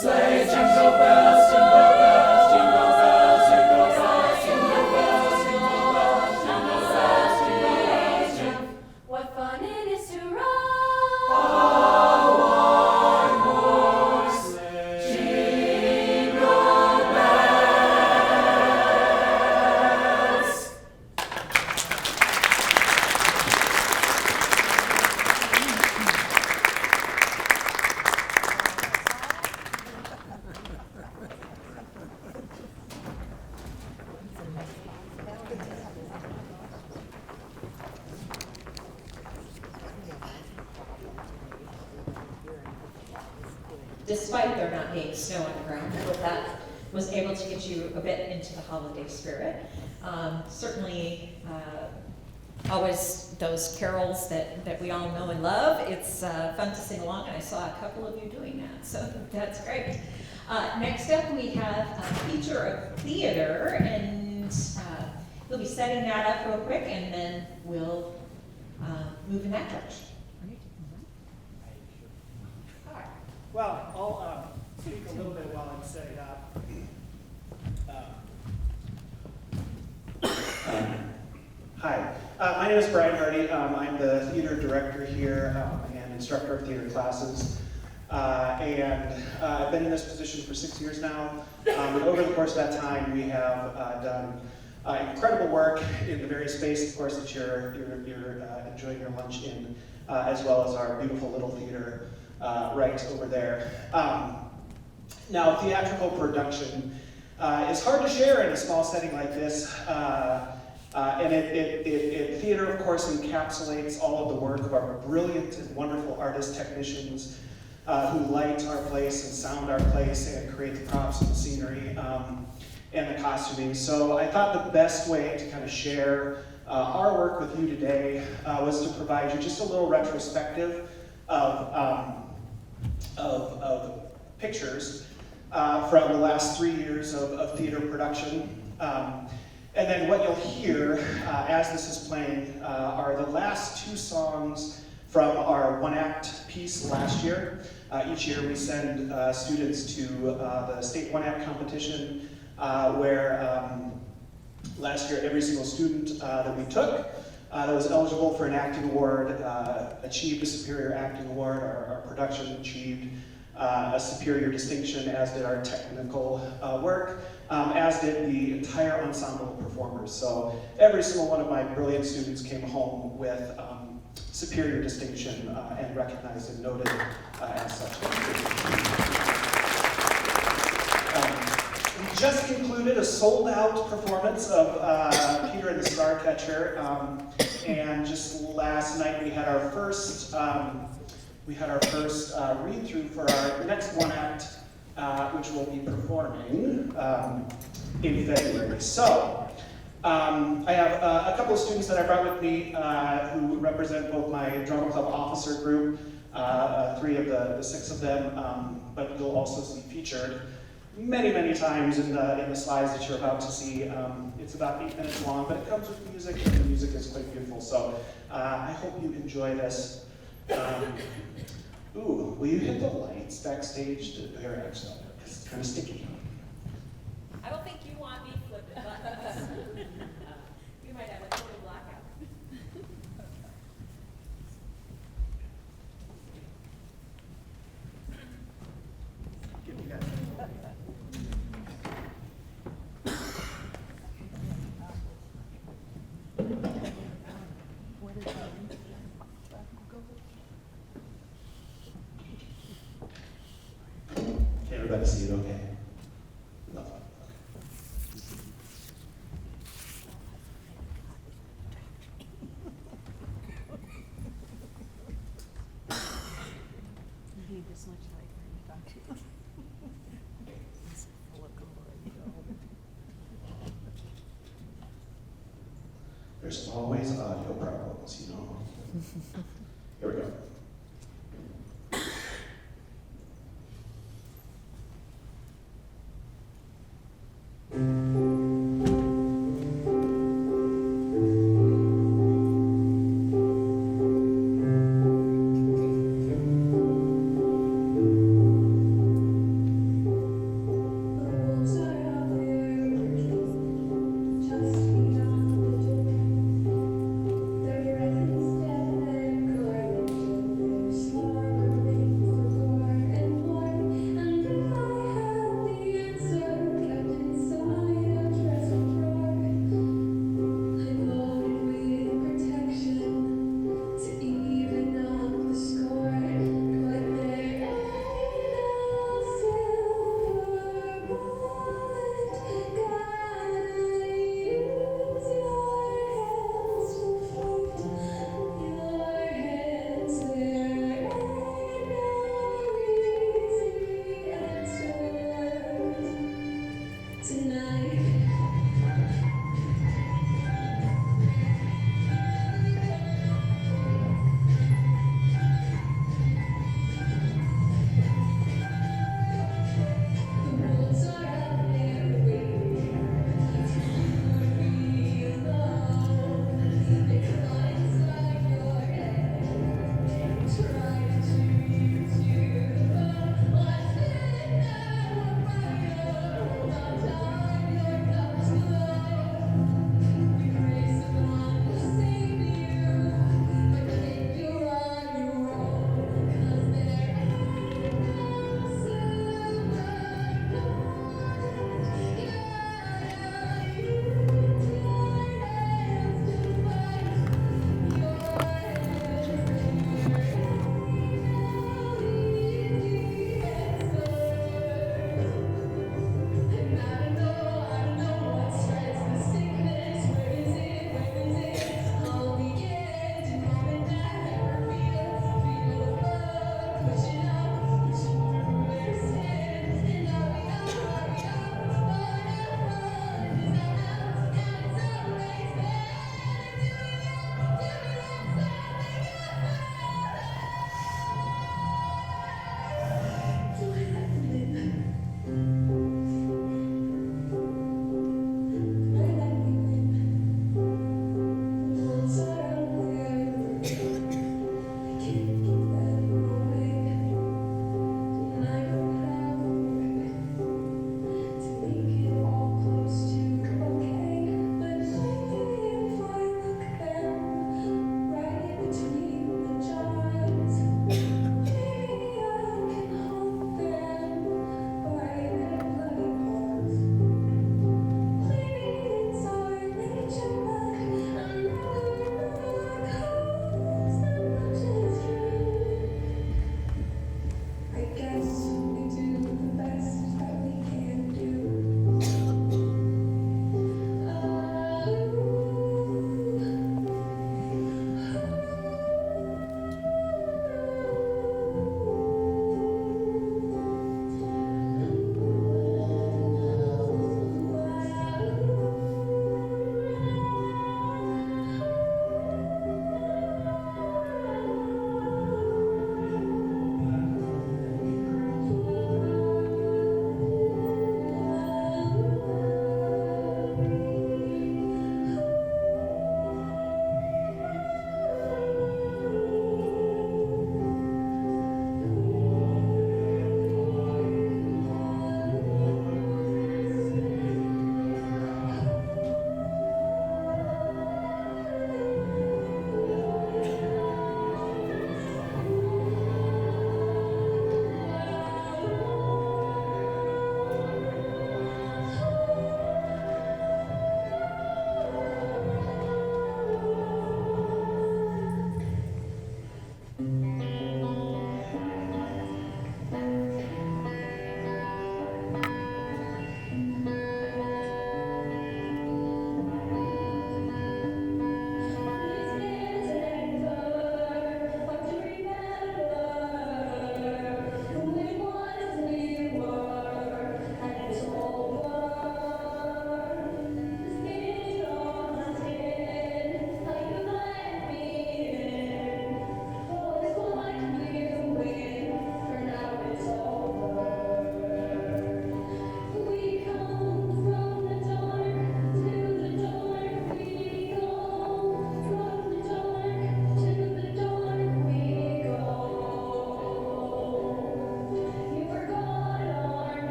R: sleigh. Jingle bells, jingle bells, jingle bells, jingle bells, jingle bells, jingle bells, jingle bells, jingle bells, jingle. What fun it is to ride a one-horse jingle bells.
G: Despite there not being snow on the ground, I hope that was able to get you a bit into the holiday spirit. Certainly, always those carols that we all know and love. It's fun to sing along, and I saw a couple of you doing that, so that's great. Next up, we have a teacher of theater, and we'll be setting that up real quick, and then we'll move in that direction.
T: Well, I'll speak a little bit while I'm setting up. Hi, my name is Brian Hardy. I'm the theater director here and instructor of theater classes. I've been in this position for 6 years now. And over the course of that time, we have done incredible work in the various spaces, of course, that you're enjoying your lunch in, as well as our beautiful little theater right over there. Now, theatrical production is hard to share in a small setting like this, theater, of course, encapsulates all of the work of our brilliant and wonderful artist technicians who light our place and sound our place and create the props and the scenery and the costuming. So I thought the best way to kind of share our work with you today was to provide you just a little retrospective of pictures from the last 3 years of theater production. And then what you'll hear as this is playing are the last 2 songs from our one-act piece last year. Each year we send students to the state one-act competition where last year every single student that we took that was eligible for an acting award achieved a superior acting award. Our production achieved a superior distinction, as did our technical work, as did the entire ensemble of performers. So every single one of my brilliant students came home with superior distinction and recognized and noted as such. We just concluded a sold-out performance of Peter and the Starcatcher, and just last night we had our first read-through for our next one act, which we'll be performing in February. So, I have a couple of students that I brought with me who represent both my drama club officer group, 3 of the 6 of them, but you'll also see featured. many times in the slides that you're about to see. It's about 8 minutes long, but it comes with music, and the music is quite beautiful. So I hope you enjoy this. Ooh, will you hit the lights backstage? Here, actually, because it's kind of sticky.
P: I don't think you want me flipping buttons. You might have a total blackout.
T: Give me that. Can everybody see it okay? No.
M: You need this much light, don't you? It's full of glory.
T: There's always audio problems, you know. Here we go.
R: Just beyond the door, the breath is dead and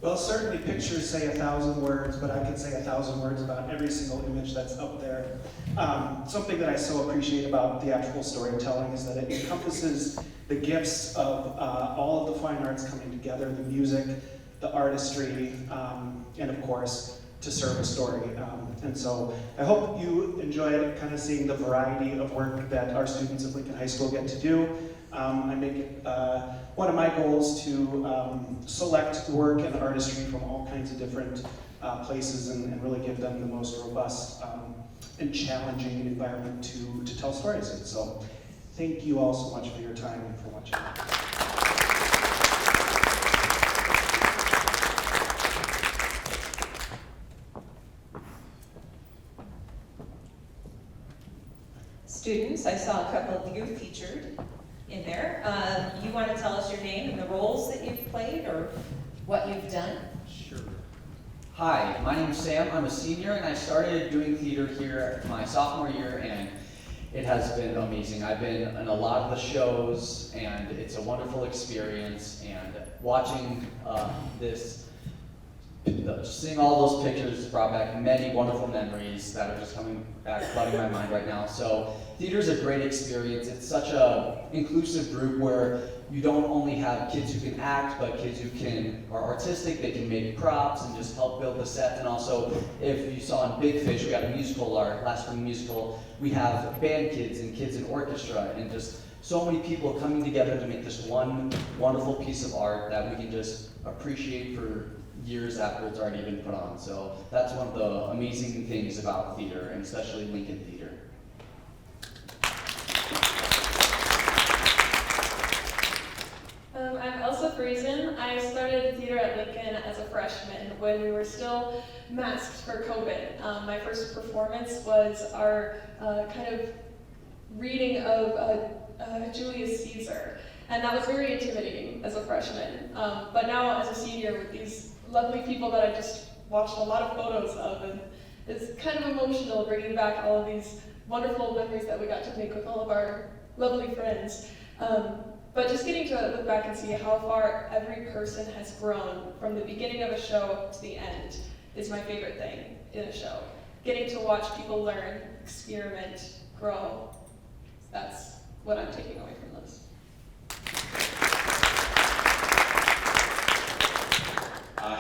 T: Well, certainly pictures say 1,000 words, but I could say 1,000 words about every single image that's up there. Something that I so appreciate about theatrical storytelling is that it encompasses the gifts of all of the fine arts coming together, the music, the artistry, and of course, to serve a story. And so I hope you enjoyed kind of seeing the variety of work that our students at Lincoln High School get to do. I make it one of my goals to select work and artistry from all kinds of different places and really give them the most robust and challenging environment to tell stories in. So thank you all so much for your time and for watching.
G: Students, I saw a couple of you featured in there. You want to tell us your name and the roles that you've played or what you've done?
U: Sure. Hi, my name is Sam. I'm a senior and I started doing theater here my sophomore year and it has been amazing. I've been in a lot of the shows and it's a wonderful experience, and watching seeing all those pictures brought back many wonderful memories that are just coming back, flooding my mind right now. So theater is a great experience. It's such a inclusive group where you don't only have kids who can act, but kids who are artistic, they can make props and just help build the set. And also, if you saw in Big Fish, we had a musical art, last spring musical, we have band kids and kids in orchestra, and just so many people coming together to make this one wonderful piece of art that we can just appreciate for years after it's already been put on. So that's one of the amazing things about theater, and especially Lincoln Theater.
A: I'm Elsa Friesen. I started theater at Lincoln as a freshman when we were still masked for COVID. My first performance was our kind of reading of Julius Caesar, and that was very intimidating as a freshman. But now as a senior with these lovely people that I just watched a lot of photos of, and it's kind of emotional bringing back all of these wonderful memories that we got to make with all of our lovely friends. But just getting to look back and see how far every person has grown from the beginning of a show to the end is my favorite thing in a show. Getting to watch people learn, experiment, grow, that's what I'm taking away from this.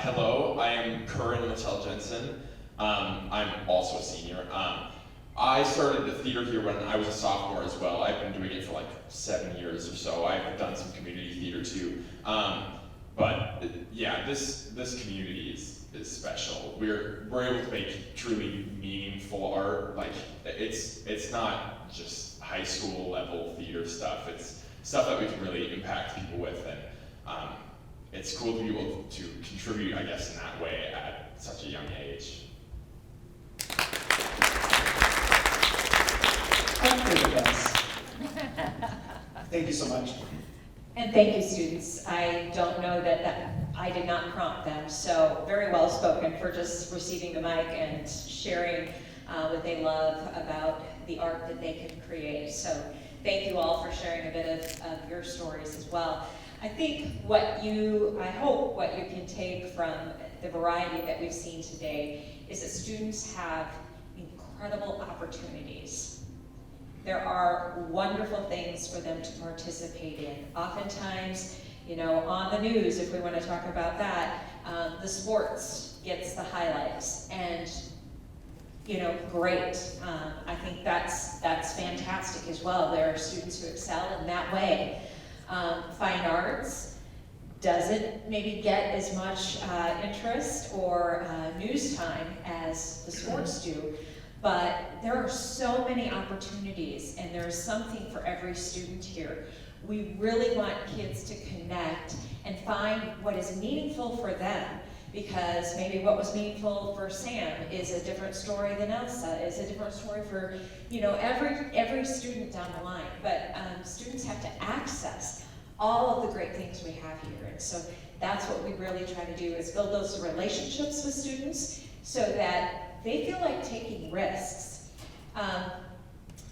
V: Hello, I am Curran Mattel Jensen. I'm also a senior. I started the theater here when I was a sophomore as well. I've been doing it for like 7 years or so. I've done some community theater too. But yeah, this community is special. We're able to make truly meaningful art. Like it's not just high school level theater stuff. It's stuff that we can really impact people with, and it's cool to be able to contribute, I guess, in that way at such a young age.
T: Thank you so much.
G: And thank you, students. I don't know that I did not prompt them, so very well spoken for just receiving the mic and sharing what they love about the art that they can create. So thank you all for sharing a bit of your stories as well. I think I hope what you can take from the variety that we've seen today is that students have incredible opportunities. There are wonderful things for them to participate in. Oftentimes, on the news, if we want to talk about that, the sports gets the highlights, and great. I think that's fantastic as well. There are students who excel in that way. Fine arts doesn't maybe get as much interest or news time as the sports do. But there are so many opportunities, and there's something for every student here. We really want kids to connect and find what is meaningful for them, because maybe what was meaningful for Sam is a different story than Elsa, is a different story for every student down the line. But students have to access all of the great things we have here, and so that's what we really try to do, is build those relationships with students so that they feel like taking risks.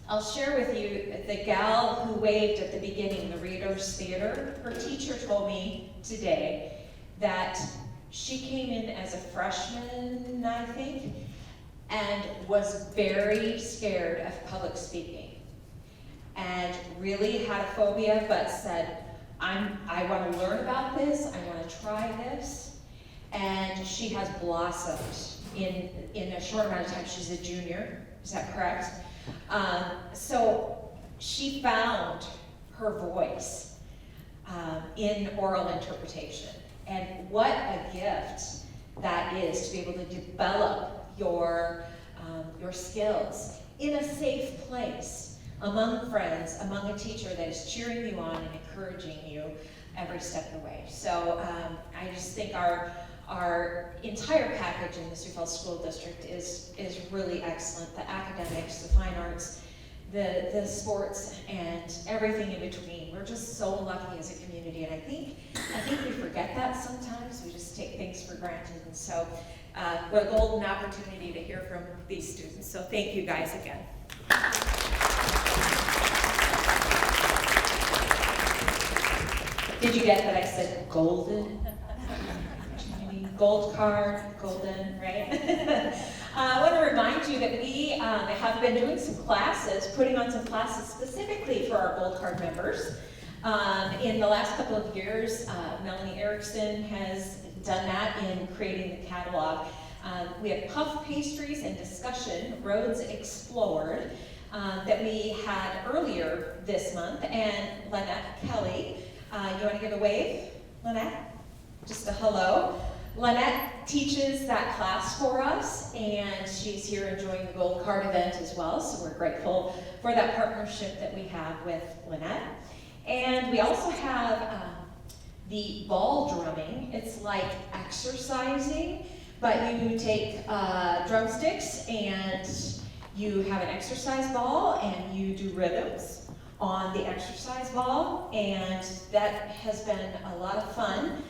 G: I'll share with you the gal who waved at the beginning, the Readers Theater. Her teacher told me today that She came in as a freshman, I think, and was very scared of public speaking and really had a phobia, but said, I want to learn about this, I want to try this. And she has blossomed in a short amount of time. She's a junior, is that correct? So she found her voice in oral interpretation. And what a gift that is to be able to develop your skills in a safe place, among friends, among a teacher that is cheering you on and encouraging you every step of the way. So I just think our entire package in the Sioux Falls School District is really excellent. The academics, the fine arts, the sports, and everything in between. We're just so lucky as a community, and I think we forget that sometimes. We just take things for granted, and so what a golden opportunity to hear from these students. So thank you guys again. Did you get that I said golden? Gold card, golden, right? I want to remind you that we have been doing some classes, putting on some classes specifically for our gold card members. In the last couple of years, Melanie Erickson has done that in creating the catalog. We have puff pastries and discussion, Roads Explored, that we had earlier this month, and Lynette Kelly. You want to give a wave, Lynette? Just a hello. Lynette teaches that class for us, and she's here enjoying the Gold Card event as well, so we're grateful for that partnership that we have with Lynette. And we also have the ball drumming. It's like exercising, but you take drumsticks and you have an exercise ball and you do rhythms on the exercise ball, and that has been a lot of fun.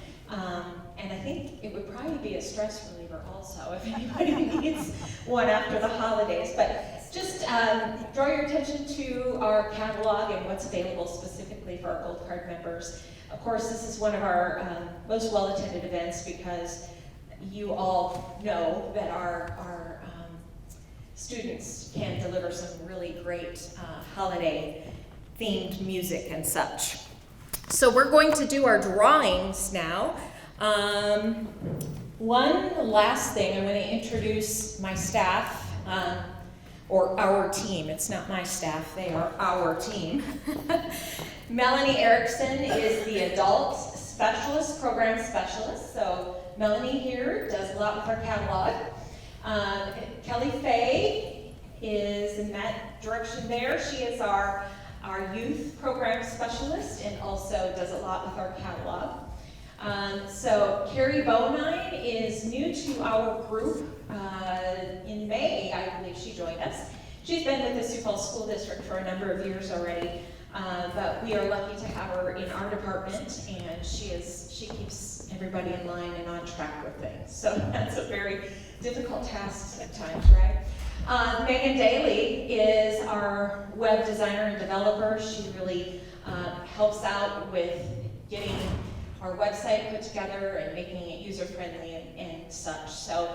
G: And I think it would probably be a stress reliever also if anybody needs one after the holidays. But just draw your attention to our catalog and what's available specifically for our Gold Card members. Of course, this is one of our most well-attended events because you all know that our students can deliver some really great holiday-themed music and such. So we're going to do our drawings now. One last thing, I'm going to introduce my staff, or our team. It's not my staff, they are our team. Melanie Erickson is the adult specialist, program specialist. So Melanie here does a lot with our catalog. Kelly Faye is in that direction there. She is our youth program specialist and also does a lot with our catalog. So Carrie Bonine is new to our group. In May, I believe she joined us. She's been with the Sioux Falls School District for a number of years already, but we are lucky to have her in our department, and she keeps everybody in line and on track with things. So that's a very difficult task at times, right? Megan Daly is our web designer and developer. She really helps out with getting our website put together and making it user-friendly and such. So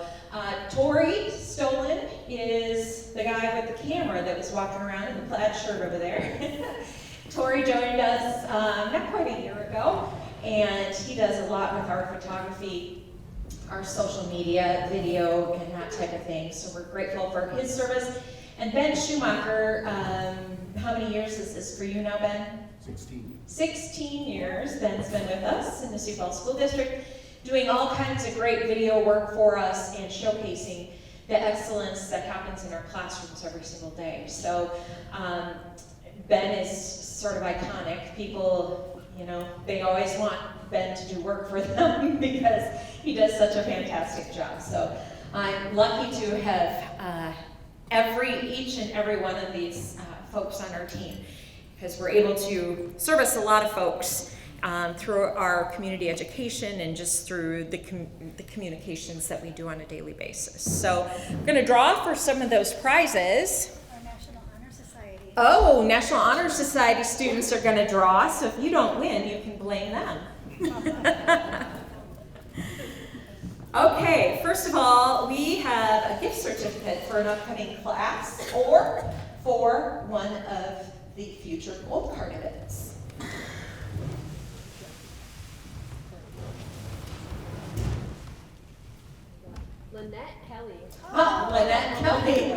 G: Tori Stolen is the guy with the camera that was walking around in the plaid shirt over there. Tori joined us not quite a year ago, and he does a lot with our photography, our social media, video, and that type of thing. So we're grateful for his service. And Ben Schumacher, how many years is this for you now, Ben? 16 years Ben's been with us in the Sioux Falls School District, doing all kinds of great video work for us and showcasing the excellence that happens in our classrooms every single day. So Ben is sort of iconic. People, you know, they always want Ben to do work for them because he does such a fantastic job. So I'm lucky to have each and every one of these folks on our team, because we're able to service a lot of folks through our community education and just through the communications that we do on a daily basis. So we're going to draw for some of those prizes.
M: Our National Honor Society.
G: Oh, National Honor Society students are going to draw, so if you don't win, you can blame them. Okay, first of all, we have a gift certificate for an upcoming class or for one of the future Gold Card events.
A: Lynette Kelly.
G: Lynette Kelly.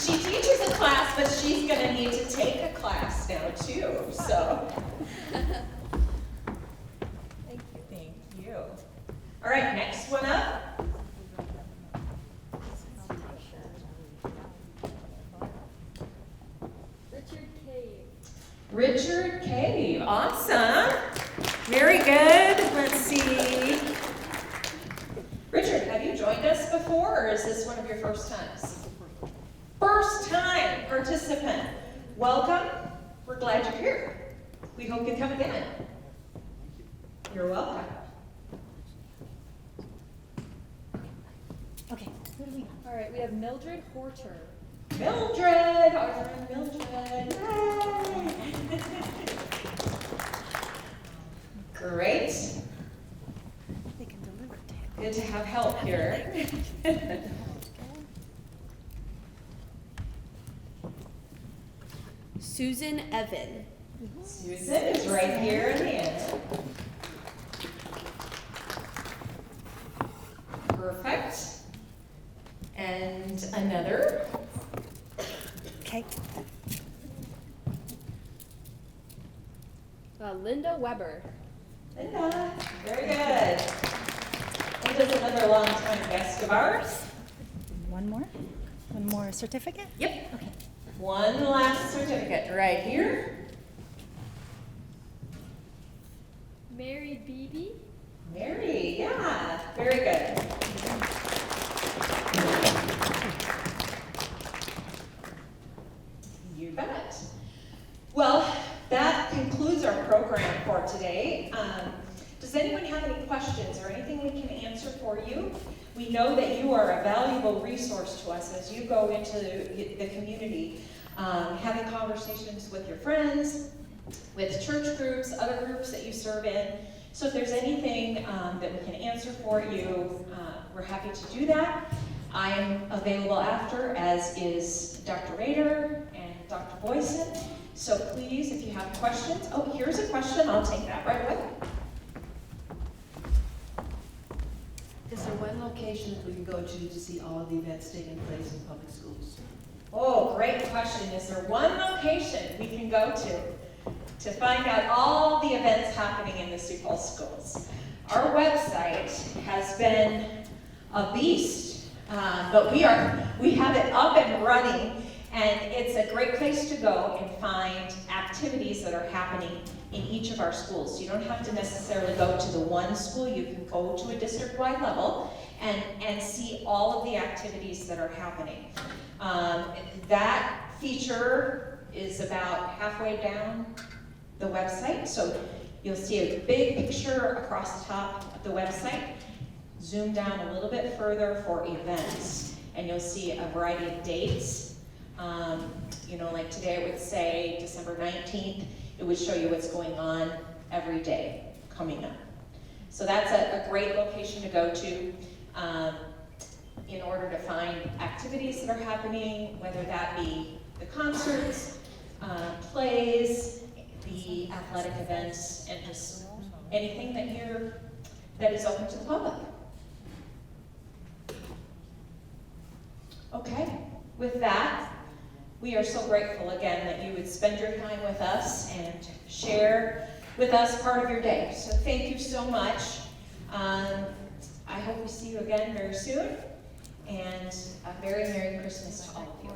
G: She teaches a class, but she's going to need to take a class now too, so. Thank you. All right, next one up.
A: Richard Cave.
G: Richard Cave, awesome. Very good. Let's see. Richard, have you joined us before, or is this one of your first times? First time participant. Welcome. We're glad you're here. We hope you come again. You're welcome.
M: Okay, who do we have?
A: All right, we have Mildred Horter.
G: Mildred, our friend Mildred. Yay. Great.
M: They can deliver to him.
G: Good to have help here.
A: Susan Evan.
G: Susan is right here in the end. Perfect. And another.
M: Okay.
A: Linda Weber.
G: Linda, very good. Linda's another long-time guest of ours.
M: One more? One more certificate?
G: Yep.
M: Okay.
G: One last certificate right here.
A: Mary Beebe.
G: Mary, yeah, very good. You bet. Well, that concludes our program for today. Does anyone have any questions or anything we can answer for you? We know that you are a valuable resource to us as you go into the community, having conversations with your friends, with church groups, other groups that you serve in. So if there's anything that we can answer for you, we're happy to do that. I am available after, as is Dr. Rader and Dr. Boyson. So please, if you have questions, oh, here's a question, I'll take that right away.
C: Is there one location that we can go to see all of the events taking place in public schools?
G: Oh, great question. Is there one location we can go to find out all the events happening in the Sioux Falls schools? Our website has been a beast, but we have it up and running, and it's a great place to go and find activities that are happening in each of our schools. You don't have to necessarily go to the one school. You can go to a district-wide level and see all of the activities that are happening. That feature is about halfway down the website, so you'll see a big picture across the top of the website. Zoom down a little bit further for events, and you'll see a variety of dates. You know, like today it would say December 19th. It would show you what's going on every day coming up. So that's a great location to go to in order to find activities that are happening, whether that be the concerts, plays, the athletic events, and just anything that is open to the public. Okay, with that, we are so grateful again that you would spend your time with us and share with us part of your day. So thank you so much. I hope we see you again very soon, and a very Merry Christmas to all of you.